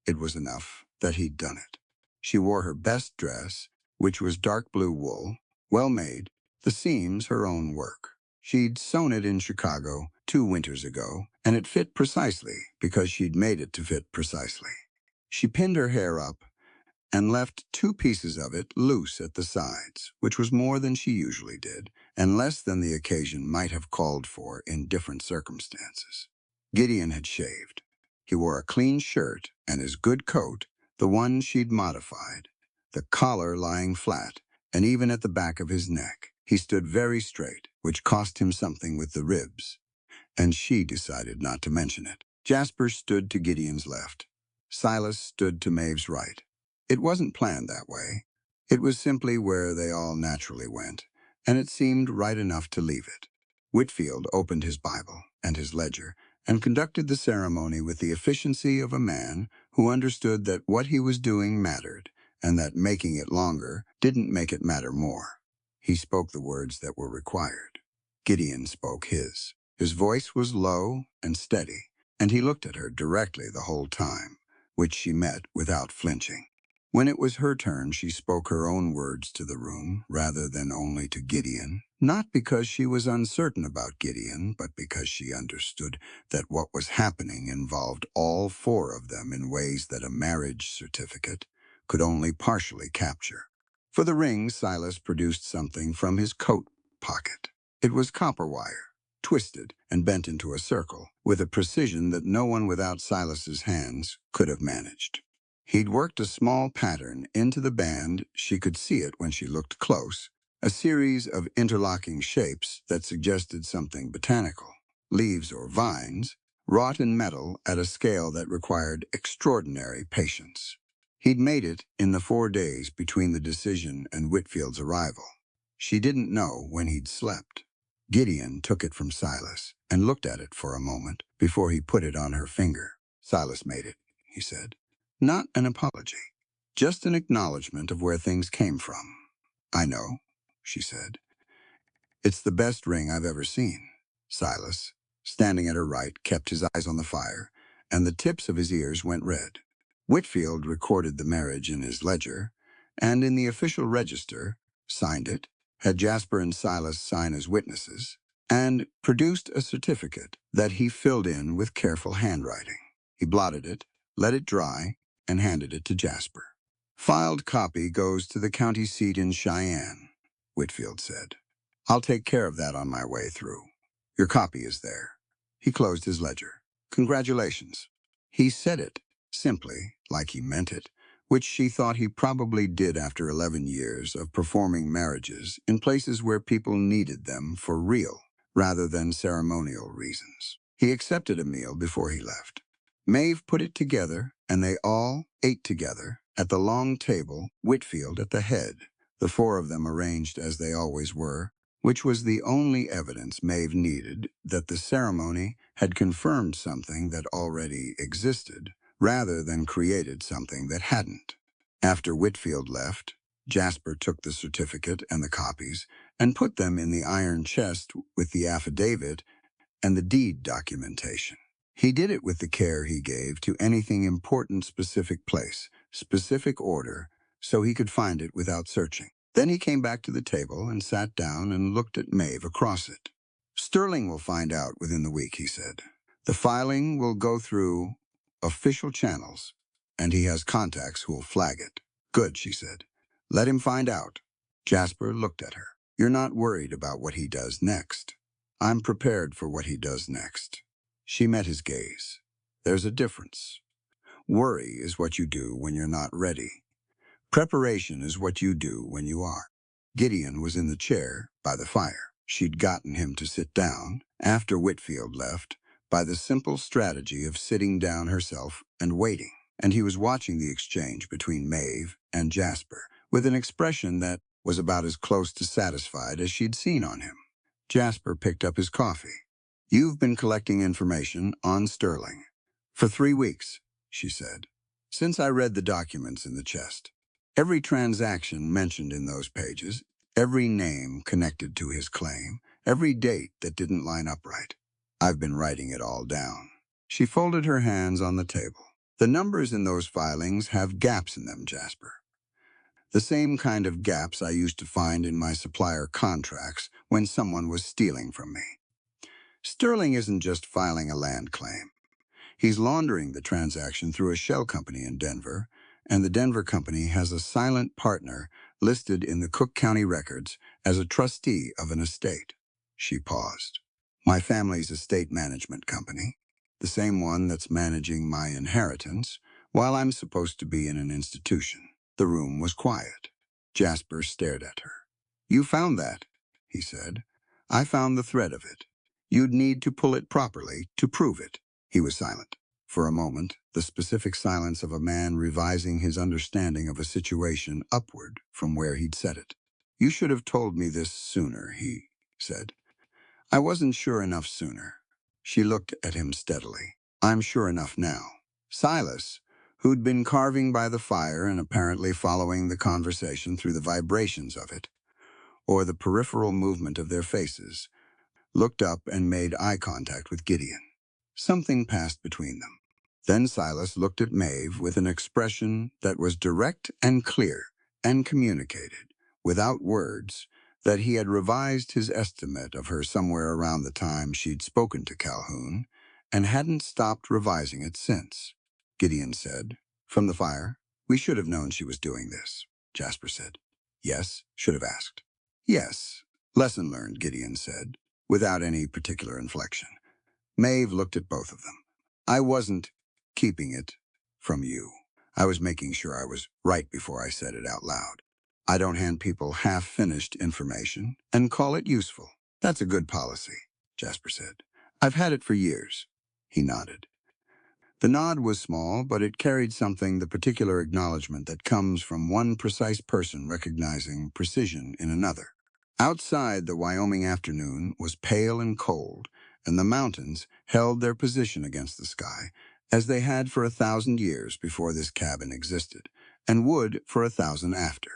It was enough that he'd done it. She wore her best dress, which was dark blue wool, well made, the seams her own work. She'd sewn it in Chicago 2 winters ago, and it fit precisely because she'd made it to fit precisely. She pinned her hair up and left 2 pieces of it loose at the sides, which was more than she usually did, and less than the occasion might have called for in different circumstances. Gideon had shaved. He wore a clean shirt and his good coat, the one she'd modified, the collar lying flat, and even at the back of his neck. He stood very straight, which cost him something with the ribs. and she decided not to mention it. Jasper stood to Gideon's left. Silas stood to Maeve's right. It wasn't planned that way. It was simply where they all naturally went, and it seemed right enough to leave it. Whitfield opened his Bible and his ledger and conducted the ceremony with the efficiency of a man who understood that what he was doing mattered and that making it longer didn't make it matter more. He spoke the words that were required. Gideon spoke his. His voice was low and steady, and he looked at her directly the whole time, which she met without flinching. When it was her turn, she spoke her own words to the room rather than only to Gideon, not because she was uncertain about Gideon, but because she understood that what was happening involved all four of them in ways that a marriage certificate could only partially capture. For the ring, Silas produced something from his coat pocket. It was copper wire, twisted and bent into a circle, with a precision that no one without Silas's hands could have managed. He'd worked a small pattern into the band. She could see it when she looked close, a series of interlocking shapes that suggested something botanical. Leaves or vines, wrought in metal at a scale that required extraordinary patience. He'd made it in the 4 days between the decision and Whitfield's arrival. She didn't know when he'd slept. Gideon took it from Silas and looked at it for a moment before he put it on her finger. "Silas made it," he said. "Not an apology, just an acknowledgement of where things came from." "I know," she said. "It's the best ring I've ever seen." Silas, standing at her right, kept his eyes on the fire, and the tips of his ears went red. Whitfield recorded the marriage in his ledger, and in the official register, signed it, had Jasper and Silas sign as witnesses, and produced a certificate that he filled in with careful handwriting. He blotted it, let it dry, and handed it to Jasper. "Filed copy goes to the county seat in Cheyenne," Whitfield said. "I'll take care of that on my way through. Your copy is there." He closed his ledger. "Congratulations." He said it simply, like he meant it, which she thought he probably did after 11 years of performing marriages in places where people needed them for real, rather than ceremonial reasons. He accepted a meal before he left. Maeve put it together, and they all ate together at the long table, Whitfield at the head, the four of them arranged as they always were, which was the only evidence Maeve needed that the ceremony had confirmed something that already existed, rather than created something that hadn't. After Whitfield left, Jasper took the certificate and the copies and put them in the iron chest with the affidavit and the deed documentation. He did it with the care he gave to anything important, specific place, specific order, so he could find it without searching. Then he came back to the table and sat down and looked at Maeve across it. "Sterling will find out within the week," he said. "The filing will go through official channels, and he has contacts who'll flag it." "Good," she said. "Let him find out." Jasper looked at her. "You're not worried about what he does next." "I'm prepared for what he does next." She met his gaze. "There's a difference. Worry is what you do when you're not ready. Preparation is what you do when you are." Gideon was in the chair by the fire. She'd gotten him to sit down, after Whitfield left, by the simple strategy of sitting down herself and waiting, and he was watching the exchange between Maeve and Jasper, with an expression that was about as close to satisfied as she'd seen on him. Jasper picked up his coffee. "You've been collecting information on Sterling." "For 3 weeks," she said. "Since I read the documents in the chest. Every transaction mentioned in those pages, every name connected to his claim, every date that didn't line up right. I've been writing it all down." She folded her hands on the table. "The numbers in those filings have gaps in them, Jasper. The same kind of gaps I used to find in my supplier contracts when someone was stealing from me. Sterling isn't just filing a land claim. He's laundering the transaction through a shell company in Denver, and the Denver company has a silent partner listed in the Cook County records as a trustee of an estate." She paused. "My family's estate management company, the same one that's managing my inheritance, while I'm supposed to be in an institution." The room was quiet. Jasper stared at her. "You found that," he said. "I found the thread of it. You'd need to pull it properly to prove it. He was silent. For a moment, the specific silence of a man revising his understanding of a situation upward from where he'd set it. You should have told me this sooner, he said. I wasn't sure enough sooner. She looked at him steadily. I'm sure enough now. Silas, who'd been carving by the fire and apparently following the conversation through the vibrations of it, or the peripheral movement of their faces, looked up and made eye contact with Gideon. Something passed between them. Then Silas looked at Maeve with an expression that was direct and clear and communicated, without words, that he had revised his estimate of her somewhere around the time she'd spoken to Calhoun and hadn't stopped revising it since. Gideon said, "From the fire? We should have known she was doing this," Jasper said. "Yes," should have asked. "Yes. Lesson learned," Gideon said, without any particular inflection. Maeve looked at both of them. I wasn't keeping it from you. I was making sure I was right before I said it out loud. I don't hand people half-finished information and call it useful. That's a good policy, Jasper said. I've had it for years. He nodded. The nod was small, but it carried something, the particular acknowledgement that comes from one precise person recognizing precision in another. Outside, the Wyoming afternoon was pale and cold, and the mountains held their position against the sky, as they had for 1,000 years before this cabin existed, and would for 1,000 after.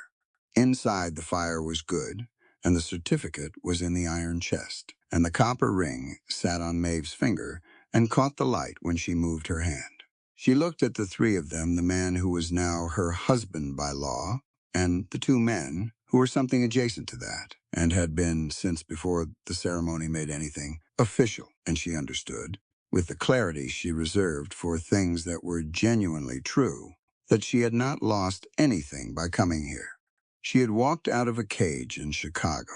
Inside, the fire was good, and the certificate was in the iron chest, and the copper ring sat on Maeve's finger and caught the light when she moved her hand. She looked at the three of them, the man who was now her husband by law, and the two men who were something adjacent to that, and had been since before the ceremony made anything official, and she understood, with the clarity she reserved for things that were genuinely true, that she had not lost anything by coming here. She had walked out of a cage in Chicago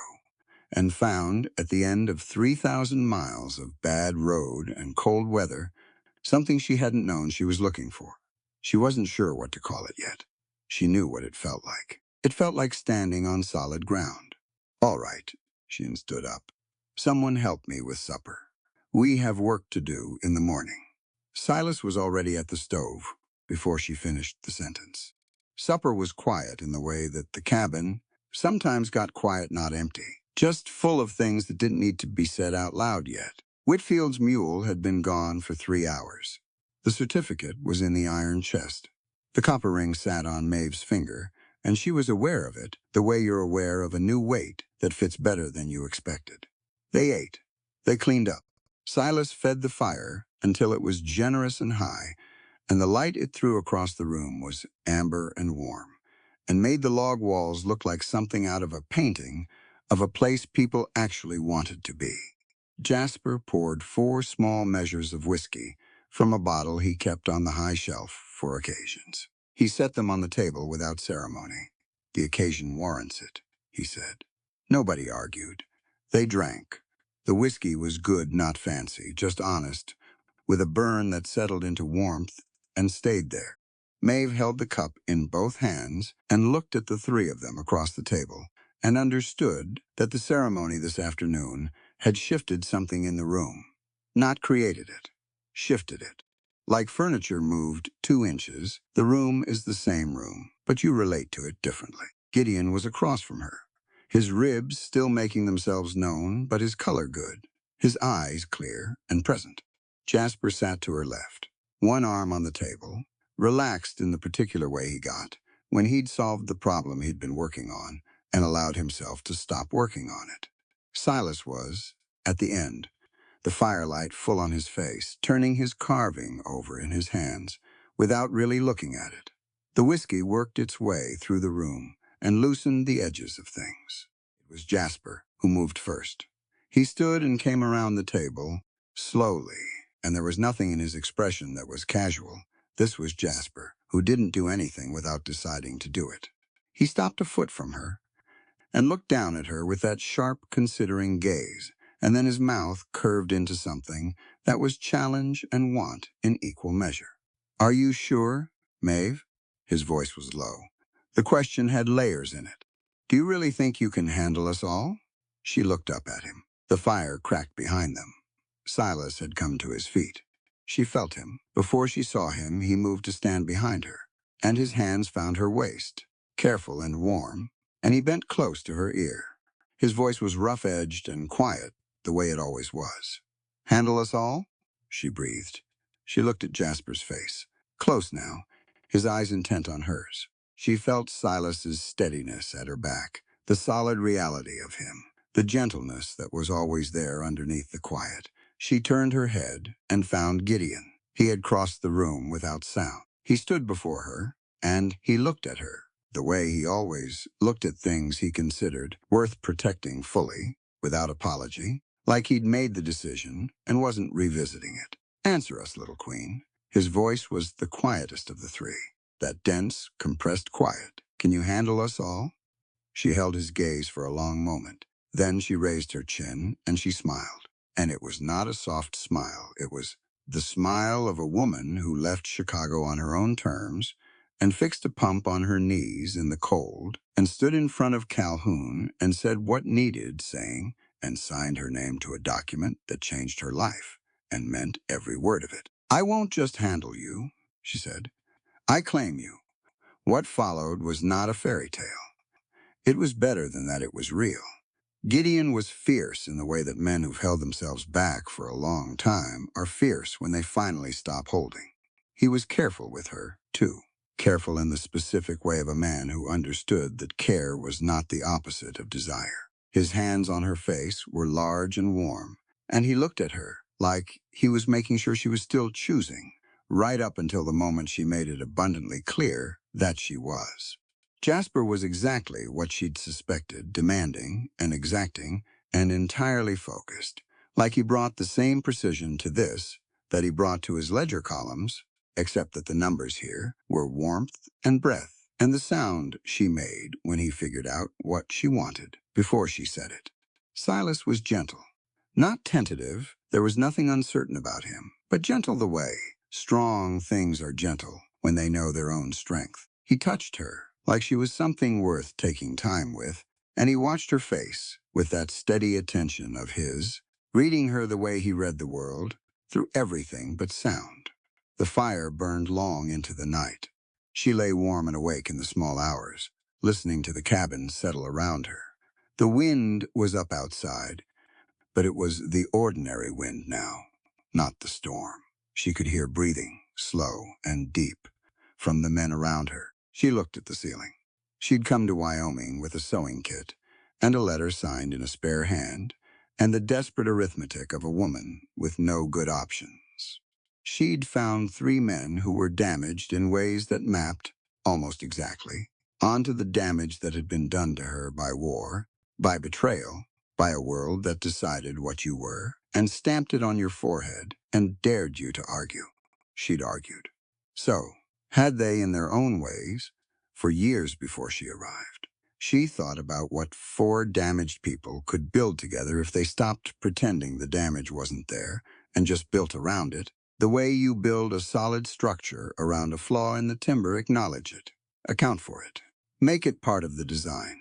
and found, at the end of 3,000 miles of bad road and cold weather, something she hadn't known she was looking for. She wasn't sure what to call it yet. She knew what it felt like. It felt like standing on solid ground. All right, she stood up. Someone help me with supper. We have work to do in the morning. Silas was already at the stove before she finished the sentence. Supper was quiet in the way that the cabin sometimes got quiet, not empty, just full of things that didn't need to be said out loud yet. Whitfield's mule had been gone for 3 hours. The certificate was in the iron chest. The copper ring sat on Maeve's finger, and she was aware of it the way you're aware of a new weight that fits better than you expected. They ate. They cleaned up. Silas fed the fire until it was generous and high, and the light it threw across the room was amber and warm, and made the log walls look like something out of a painting of a place people actually wanted to be. Jasper poured 4 small measures of whiskey from a bottle he kept on the high shelf for occasions. He set them on the table without ceremony. The occasion warrants it, he said. Nobody argued. They drank. The whiskey was good, not fancy, just honest, with a burn that settled into warmth and stayed there. Maeve held the cup in both hands and looked at the three of them across the table and understood that the ceremony this afternoon had shifted something in the room. Not created it, shifted it. Like furniture moved 2 inches, the room is the same room, but you relate to it differently. Gideon was across from her, his ribs still making themselves known, but his color good, his eyes clear and present. Jasper sat to her left, one arm on the table, relaxed in the particular way he got when he'd solved the problem he'd been working on and allowed himself to stop working on it. Silas was, at the end, the firelight full on his face, turning his carving over in his hands without really looking at it. The whiskey worked its way through the room and loosened the edges of things. It was Jasper who moved first. He stood and came around the table, slowly, and there was nothing in his expression that was casual. This was Jasper, who didn't do anything without deciding to do it. He stopped a foot from her and looked down at her with that sharp, considering gaze, and then his mouth curved into something that was challenge and want in equal measure. Are you sure, Maeve? His voice was low. The question had layers in it. Do you really think you can handle us all? She looked up at him. The fire cracked behind them. Silas had come to his feet. She felt him. Before she saw him, he moved to stand behind her, and his hands found her waist, careful and warm, and he bent close to her ear. His voice was rough-edged and quiet, the way it always was. "Handle us all?" she breathed. She looked at Jasper's face, close now, his eyes intent on hers. She felt Silas's steadiness at her back, the solid reality of him, the gentleness that was always there underneath the quiet. She turned her head and found Gideon. He had crossed the room without sound. He stood before her, and he looked at her, the way he always looked at things he considered worth protecting fully, without apology, like he'd made the decision and wasn't revisiting it. "Answer us, little queen." His voice was the quietest of the three, that dense, compressed quiet. "Can you handle us all?" She held his gaze for a long moment. Then she raised her chin and she smiled. And it was not a soft smile. It was the smile of a woman who left Chicago on her own terms and fixed a pump on her knees in the cold and stood in front of Calhoun and said what needed saying and signed her name to a document that changed her life and meant every word of it. "I won't just handle you," she said. "I claim you." What followed was not a fairy tale. It was better than that it was real. Gideon was fierce in the way that men who've held themselves back for a long time are fierce when they finally stop holding. He was careful with her, too. Careful in the specific way of a man who understood that care was not the opposite of desire. His hands on her face were large and warm, and he looked at her like he was making sure she was still choosing, right up until the moment she made it abundantly clear that she was. Jasper was exactly what she'd suspected, demanding and exacting and entirely focused, like he brought the same precision to this that he brought to his ledger columns, except that the numbers here were warmth and breath and the sound she made when he figured out what she wanted before she said it. Silas was gentle, not tentative. There was nothing uncertain about him, but gentle the way strong things are gentle when they know their own strength. He touched her like she was something worth taking time with, and he watched her face with that steady attention of his, reading her the way he read the world, through everything but sound. The fire burned long into the night. She lay warm and awake in the small hours, listening to the cabin settle around her. The wind was up outside, but it was the ordinary wind now, not the storm. She could hear breathing, slow and deep, from the men around her. She looked at the ceiling. She'd come to Wyoming with a sewing kit and a letter signed in a spare hand and the desperate arithmetic of a woman with no good options. She'd found 3 men who were damaged in ways that mapped, almost exactly, onto the damage that had been done to her by war, by betrayal, by a world that decided what you were and stamped it on your forehead and dared you to argue. She'd argued. So, had they in their own ways, for years before she arrived. She thought about what 4 damaged people could build together if they stopped pretending the damage wasn't there and just built around it. The way you build a solid structure around a flaw in the timber, acknowledge it, account for it, make it part of the design.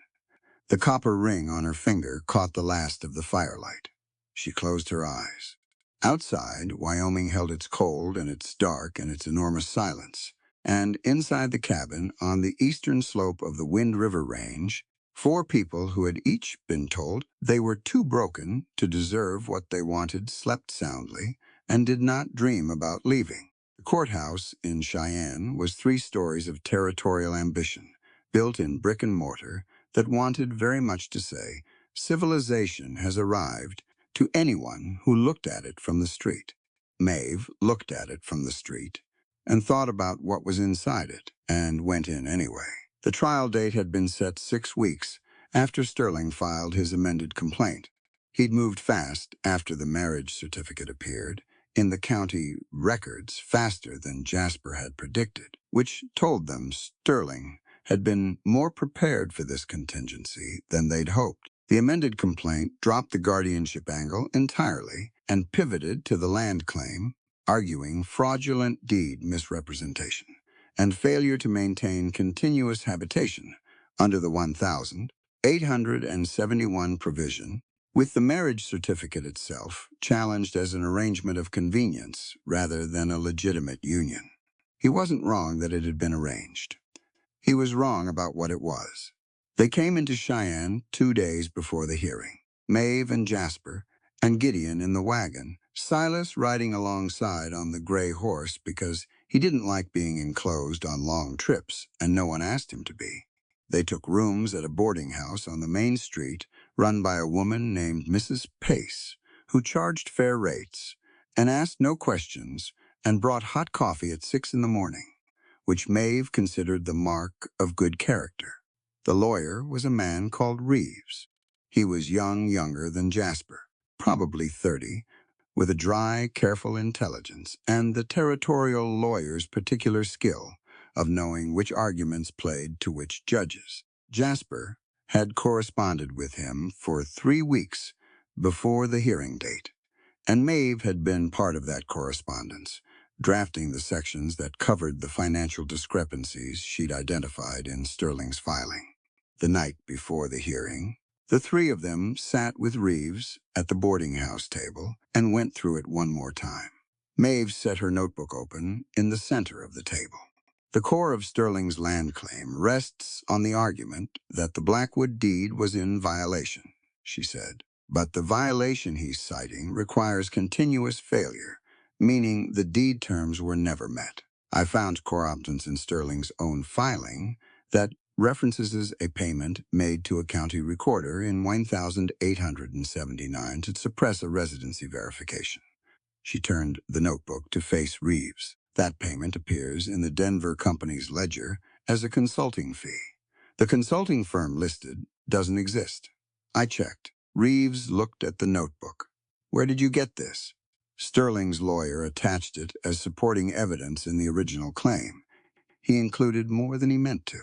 The copper ring on her finger caught the last of the firelight. She closed her eyes. Outside, Wyoming held its cold and its dark and its enormous silence. And inside the cabin, on the eastern slope of the Wind River Range, 4 people who had each been told they were too broken to deserve what they wanted slept soundly and did not dream about leaving. The courthouse in Cheyenne was 3 stories of territorial ambition, built in brick and mortar, that wanted very much to say, civilization has arrived to anyone who looked at it from the street. Maeve looked at it from the street and thought about what was inside it, and went in anyway. The trial date had been set 6 weeks after Sterling filed his amended complaint. He'd moved fast after the marriage certificate appeared in the county records faster than Jasper had predicted, which told them Sterling had been more prepared for this contingency than they'd hoped. The amended complaint dropped the guardianship angle entirely and pivoted to the land claim, arguing fraudulent deed misrepresentation and failure to maintain continuous habitation under the 1,871 provision with the marriage certificate itself challenged as an arrangement of convenience rather than a legitimate union. He wasn't wrong that it had been arranged. He was wrong about what it was. They came into Cheyenne 2 days before the hearing. Maeve and Jasper, and Gideon in the wagon, Silas riding alongside on the gray horse because he didn't like being enclosed on long trips, and no one asked him to be. They took rooms at a boarding house on the main street run by a woman named Mrs. Pace, who charged fair rates and asked no questions and brought hot coffee at 6 in the morning, which Maeve considered the mark of good character. The lawyer was a man called Reeves. He was younger than Jasper, probably 30, with a dry, careful intelligence and the territorial lawyer's particular skill of knowing which arguments played to which judges. Jasper had corresponded with him for 3 weeks before the hearing date, and Maeve had been part of that correspondence, drafting the sections that covered the financial discrepancies she'd identified in Sterling's filing. The night before the hearing, the three of them sat with Reeves at the boarding house table and went through it one more time. Maeve set her notebook open in the center of the table. The core of Sterling's land claim rests on the argument that the Blackwood deed was in violation, she said. But the violation he's citing requires continuous failure, meaning the deed terms were never met. I found corruptence in Sterling's own filing that references a payment made to a county recorder in 1879 to suppress a residency verification. She turned the notebook to face Reeves. That payment appears in the Denver company's ledger as a consulting fee. The consulting firm listed doesn't exist. I checked. Reeves looked at the notebook. Where did you get this? Sterling's lawyer attached it as supporting evidence in the original claim. He included more than he meant to.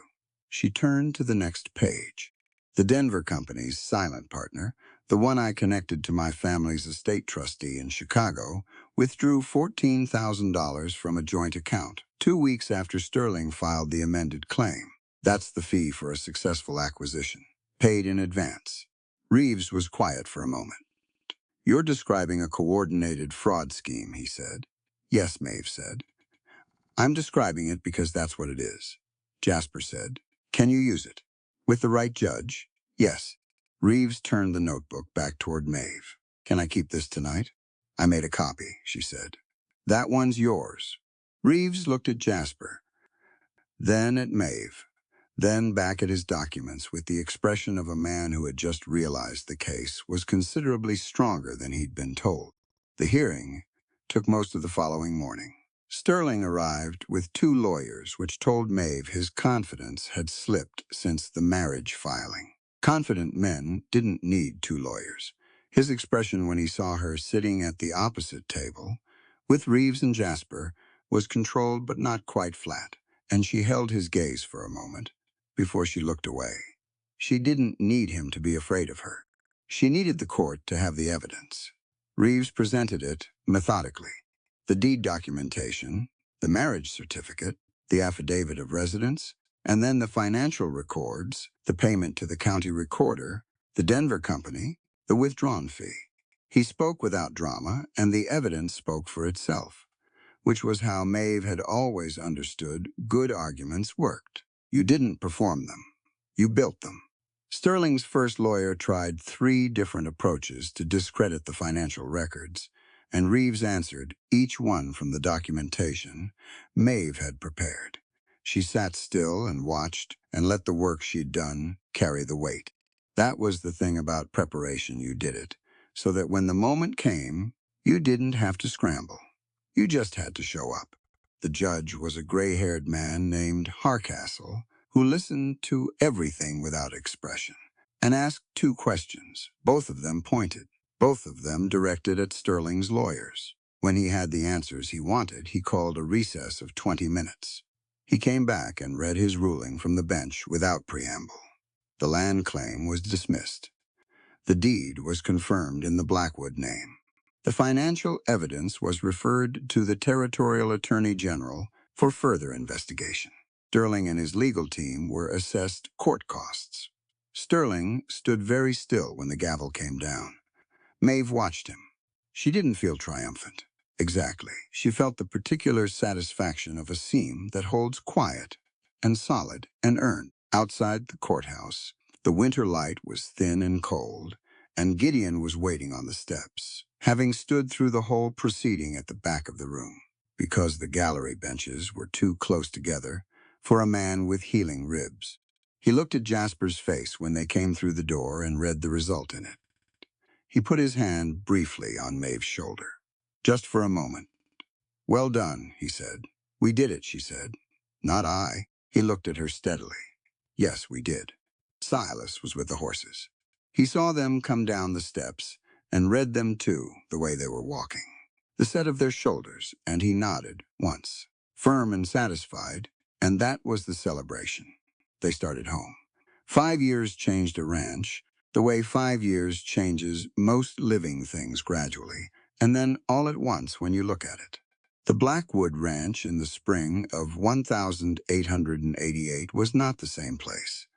She turned to the next page. The Denver company's silent partner, the one I connected to my family's estate trustee in Chicago, withdrew $14,000 from a joint account 2 weeks after Sterling filed the amended claim. That's the fee for a successful acquisition, paid in advance. Reeves was quiet for a moment. You're describing a coordinated fraud scheme, he said. Yes, Maeve said. I'm describing it because that's what it is. Jasper said. Can you use it? With the right judge? Yes. Reeves turned the notebook back toward Maeve. Can I keep this tonight? I made a copy, she said. That one's yours. Reeves looked at Jasper, then at Maeve, then back at his documents with the expression of a man who had just realized the case was considerably stronger than he'd been told. The hearing took most of the following morning. Sterling arrived with 2 lawyers, which told Maeve his confidence had slipped since the marriage filing. Confident men didn't need 2 lawyers. His expression when he saw her sitting at the opposite table, with Reeves and Jasper, was controlled but not quite flat, and she held his gaze for a moment before she looked away. She didn't need him to be afraid of her. She needed the court to have the evidence. Reeves presented it methodically. The deed documentation, the marriage certificate, the affidavit of residence, and then the financial records, the payment to the county recorder, the Denver company, the withdrawn fee. He spoke without drama, and the evidence spoke for itself, which was how Maeve had always understood good arguments worked. You didn't perform them. You built them. Sterling's first lawyer tried 3 different approaches to discredit the financial records, and Reeves answered each one from the documentation Maeve had prepared. She sat still and watched and let the work she'd done carry the weight. That was the thing about preparation, you did it, so that when the moment came, you didn't have to scramble. You just had to show up. The judge was a gray-haired man named Harcastle, who listened to everything without expression and asked 2 questions, both of them pointed, both of them directed at Sterling's lawyers. When he had the answers he wanted, he called a recess of 20 minutes. He came back and read his ruling from the bench without preamble. The land claim was dismissed. The deed was confirmed in the Blackwood name. The financial evidence was referred to the Territorial Attorney General for further investigation. Sterling and his legal team were assessed court costs. Sterling stood very still when the gavel came down. Maeve watched him. She didn't feel triumphant. Exactly. She felt the particular satisfaction of a seam that holds quiet and solid and earned. Outside the courthouse, the winter light was thin and cold, and Gideon was waiting on the steps, having stood through the whole proceeding at the back of the room, because the gallery benches were too close together for a man with healing ribs. He looked at Jasper's face when they came through the door and read the result in it. He put his hand briefly on Maeve's shoulder, just for a moment. "Well done," he said. "We did it," she said. "Not I." He looked at her steadily. "Yes, we did." Silas was with the horses. He saw them come down the steps and read them too, the way they were walking, the set of their shoulders, and he nodded once, firm and satisfied, and that was the celebration. They started home. 5 years changed a ranch, the way 5 years changes most living things gradually, and then all at once when you look at it. The Blackwood Ranch in the spring of 1888 was not the same place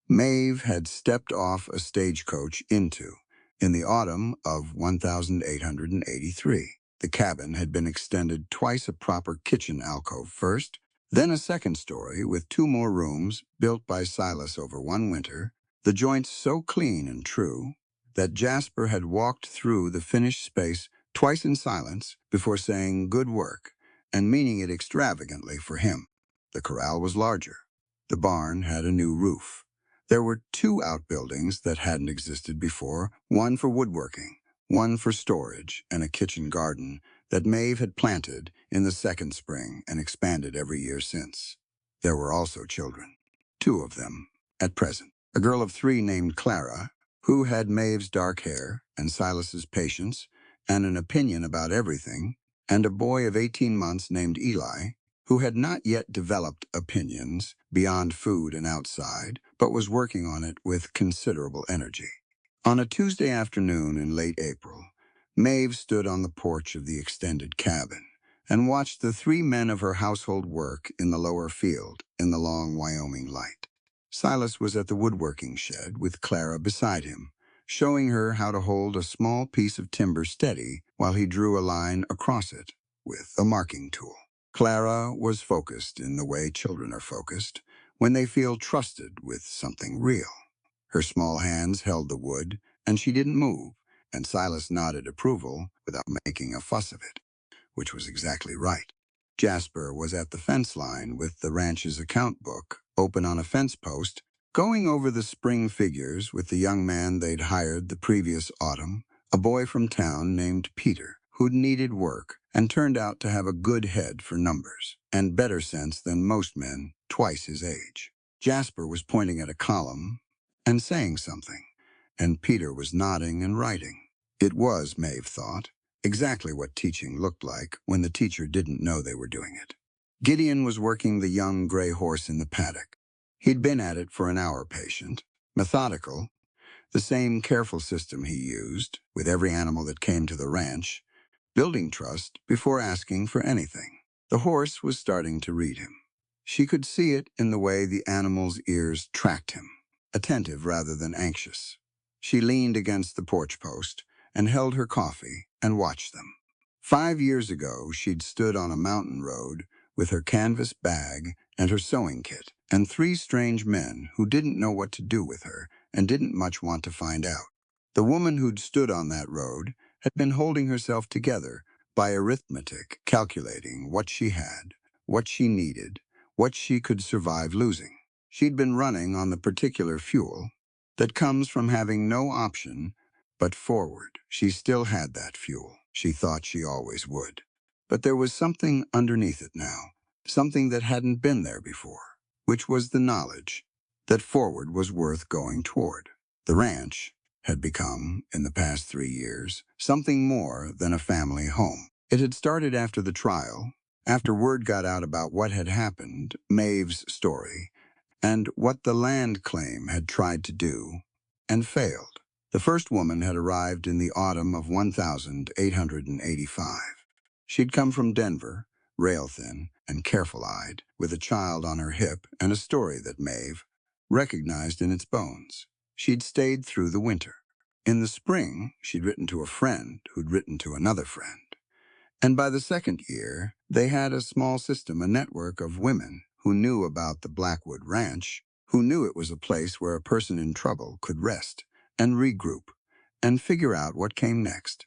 Maeve had stepped off a stagecoach into in the autumn of 1883. The cabin had been extended twice a proper kitchen alcove first, then a second story with 2 more rooms built by Silas over one winter, the joints so clean and true that Jasper had walked through the finished space twice in silence before saying "good work" and meaning it extravagantly for him. The corral was larger. The barn had a new roof. There were 2 outbuildings that hadn't existed before, one for woodworking, one for storage, and a kitchen garden that Maeve had planted in the second spring and expanded every year since. There were also children, 2 of them, at present. A girl of 3 named Clara, who had Maeve's dark hair and Silas's patience and an opinion about everything, and a boy of 18 months named Eli, who had not yet developed opinions beyond food and outside, but was working on it with considerable energy. On a Tuesday afternoon in late April, Maeve stood on the porch of the extended cabin and watched the 3 men of her household work in the lower field in the long Wyoming light. Silas was at the woodworking shed with Clara beside him, showing her how to hold a small piece of timber steady while he drew a line across it with a marking tool. Clara was focused in the way children are focused when they feel trusted with something real. Her small hands held the wood, and she didn't move, and Silas nodded approval without making a fuss of it, which was exactly right. Jasper was at the fence line with the ranch's account book open on a fence post, going over the spring figures with the young man they'd hired the previous autumn, a boy from town named Peter, who'd needed work and turned out to have a good head for numbers and better sense than most men twice his age. Jasper was pointing at a column and saying something, and Peter was nodding and writing. It was, Maeve thought, exactly what teaching looked like when the teacher didn't know they were doing it. Gideon was working the young gray horse in the paddock. He'd been at it for an hour patient, methodical, the same careful system he used with every animal that came to the ranch, building trust before asking for anything. The horse was starting to read him. She could see it in the way the animal's ears tracked him, attentive rather than anxious. She leaned against the porch post and held her coffee and watched them. 5 years ago, she'd stood on a mountain road with her canvas bag and her sewing kit, and 3 strange men who didn't know what to do with her and didn't much want to find out. The woman who'd stood on that road had been holding herself together by arithmetic, calculating what she had, what she needed, what she could survive losing. She'd been running on the particular fuel that comes from having no option but forward. She still had that fuel. She thought she always would. But there was something underneath it now, something that hadn't been there before, which was the knowledge that forward was worth going toward. The ranch had become, in the past 3 years, something more than a family home. It had started after the trial, after word got out about what had happened, Maeve's story, and what the land claim had tried to do and failed. The first woman had arrived in the autumn of 1885. She'd come from Denver, rail-thin and careful-eyed, with a child on her hip and a story that Maeve recognized in its bones. she'd stayed through the winter. In the spring, she'd written to a friend who'd written to another friend. And by the second year, they had a small system, a network of women who knew about the Blackwood Ranch, who knew it was a place where a person in trouble could rest and regroup and figure out what came next.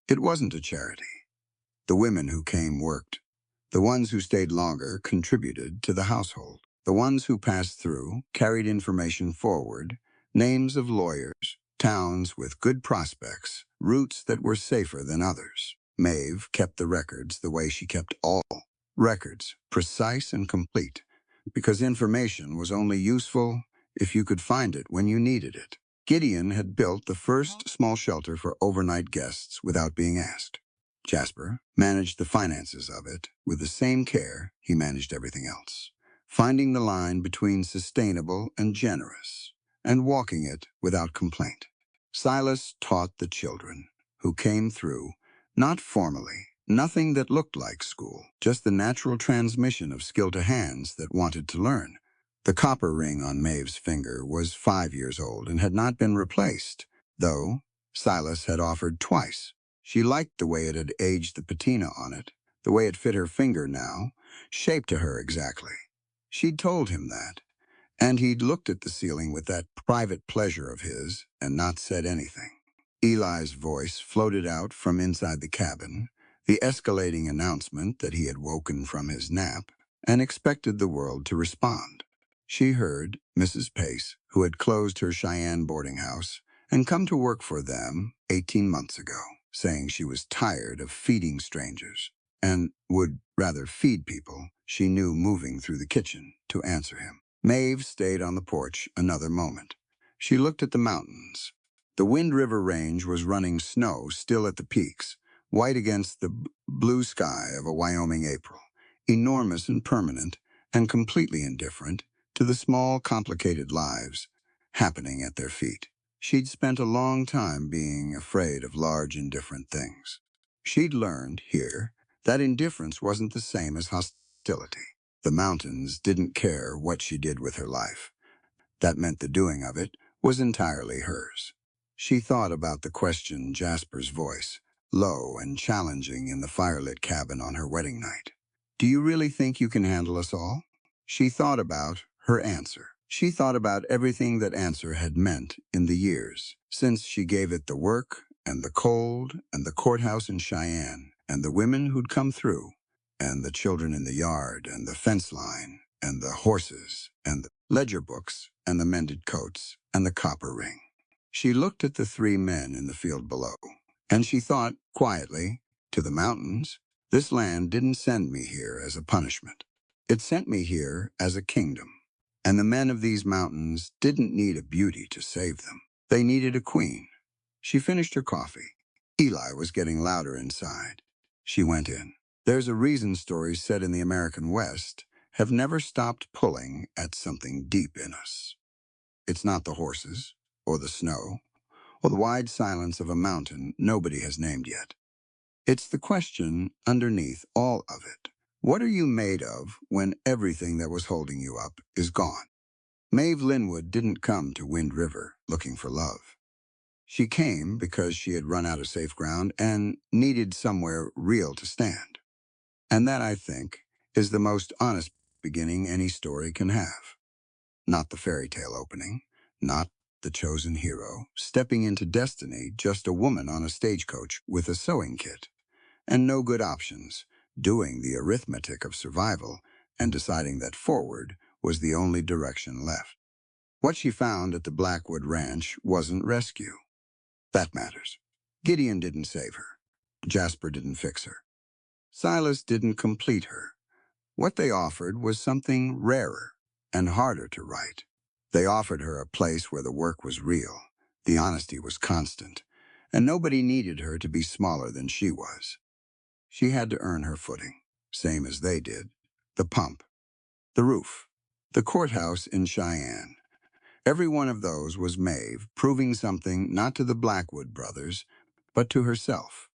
It wasn't a charity. The women who came worked. The ones who stayed longer contributed to the household. The ones who passed through carried information forward, names of lawyers, towns with good prospects, routes that were safer than others. Maeve kept the records the way she kept all records, precise and complete, because information was only useful if you could find it when you needed it. Gideon had built the first small shelter for overnight guests without being asked. Jasper managed the finances of it with the same care he managed everything else, finding the line between sustainable and generous, and walking it without complaint. Silas taught the children who came through, not formally, nothing that looked like school, just the natural transmission of skill to hands that wanted to learn. The copper ring on Maeve's finger was 5 years old and had not been replaced, though Silas had offered twice. She liked the way it had aged the patina on it, the way it fit her finger now, shaped to her exactly. She'd told him that, and he'd looked at the ceiling with that private pleasure of his and not said anything. Eli's voice floated out from inside the cabin, the escalating announcement that he had woken from his nap and expected the world to respond. She heard Mrs. Pace, who had closed her Cheyenne boarding house and come to work for them 18 months ago, saying she was tired of feeding strangers and would rather feed people she knew moving through the kitchen to answer him. Maeve stayed on the porch another moment. She looked at the mountains. The Wind River Range was running snow still at the peaks, white against the blue sky of a Wyoming April, enormous and permanent and completely indifferent to the small, complicated lives happening at their feet. She'd spent a long time being afraid of large, indifferent things. She'd learned here that indifference wasn't the same as hostility. The mountains didn't care what she did with her life. That meant the doing of it was entirely hers. She thought about the question Jasper's voice, low and challenging in the firelit cabin on her wedding night. Do you really think you can handle us all? She thought about her answer. She thought about everything that answer had meant in the years since she gave it, the work and the cold and the courthouse in Cheyenne and the women who'd come through and the children in the yard and the fence line and the horses and the ledger books and the mended coats and the copper ring. She looked at the 3 men in the field below, and she thought quietly, to the mountains, this land didn't send me here as a punishment. It sent me here as a kingdom. And the men of these mountains didn't need a beauty to save them. They needed a queen. She finished her coffee. Eli was getting louder inside. She went in. There's a reason stories set in the American West have never stopped pulling at something deep in us. It's not the horses, or the snow, or the wide silence of a mountain nobody has named yet. It's the question underneath all of it. What are you made of when everything that was holding you up is gone? Maeve Linwood didn't come to Wind River looking for love. She came because she had run out of safe ground and needed somewhere real to stand. And that, I think, is the most honest beginning any story can have. Not the fairy tale opening, not the chosen hero, stepping into destiny, just a woman on a stagecoach with a sewing kit, and no good options, doing the arithmetic of survival and deciding that forward was the only direction left. What she found at the Blackwood Ranch wasn't rescue. That matters. Gideon didn't save her. Jasper didn't fix her. Silas didn't complete her. What they offered was something rarer and harder to write. They offered her a place where the work was real, the honesty was constant, and nobody needed her to be smaller than she was. She had to earn her footing, same as they did. The pump, the roof, the courthouse in Cheyenne. Every one of those was Maeve proving something not to the Blackwood brothers, but to herself.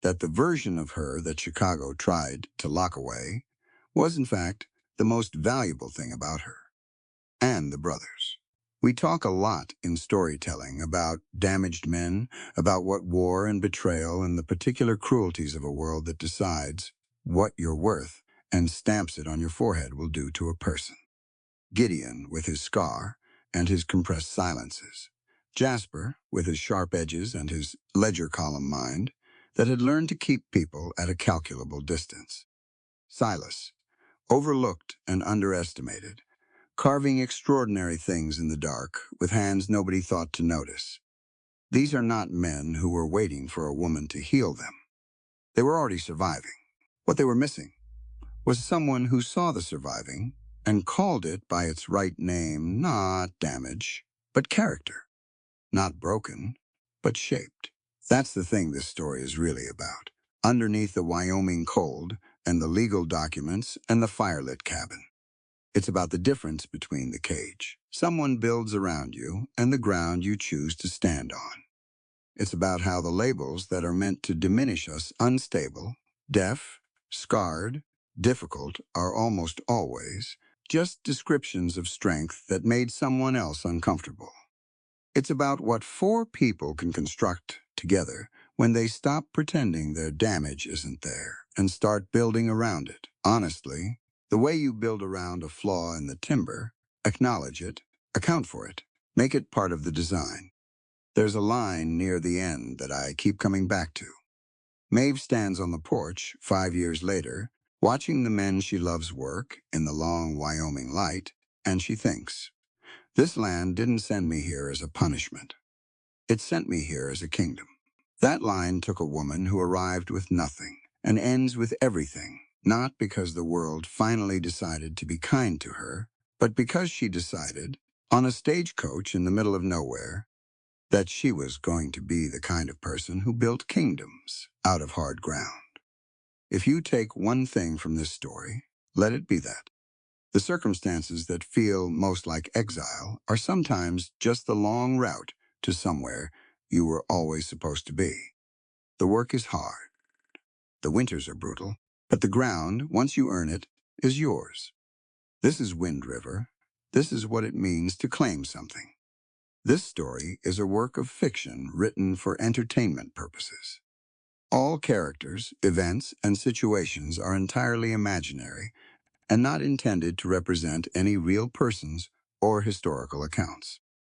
That the version of her that Chicago tried to lock away was, in fact, the most valuable thing about her. And the brothers. We talk a lot in storytelling about damaged men, about what war and betrayal and the particular cruelties of a world that decides what you're worth and stamps it on your forehead will do to a person. Gideon with his scar and his compressed silences. Jasper with his sharp edges and his ledger column mind that had learned to keep people at a calculable distance. Silas, overlooked and underestimated, carving extraordinary things in the dark with hands nobody thought to notice. These are not men who were waiting for a woman to heal them. They were already surviving. What they were missing was someone who saw the surviving and called it by its right name, not damage, but character. Not broken, but shaped. That's the thing this story is really about. Underneath the Wyoming cold and the legal documents and the firelit cabin. It's about the difference between the cage someone builds around you and the ground you choose to stand on. It's about how the labels that are meant to diminish us unstable, deaf, scarred, difficult are almost always just descriptions of strength that made someone else uncomfortable. It's about what four people can construct together when they stop pretending their damage isn't there and start building around it. Honestly, the way you build around a flaw in the timber, acknowledge it, account for it, make it part of the design. There's a line near the end that I keep coming back to. Maeve stands on the porch 5 years later, watching the men she loves work in the long Wyoming light, and she thinks, this land didn't send me here as a punishment. It sent me here as a kingdom. That line took a woman who arrived with nothing and ends with everything, not because the world finally decided to be kind to her, but because she decided, on a stagecoach in the middle of nowhere, that she was going to be the kind of person who built kingdoms out of hard ground. If you take one thing from this story, let it be that. The circumstances that feel most like exile are sometimes just the long route to somewhere you were always supposed to be. The work is hard. The winters are brutal. But the ground, once you earn it, is yours. This is Wind River. This is what it means to claim something. This story is a work of fiction written for entertainment purposes. All characters, events, and situations are entirely imaginary and not intended to represent any real persons or historical accounts.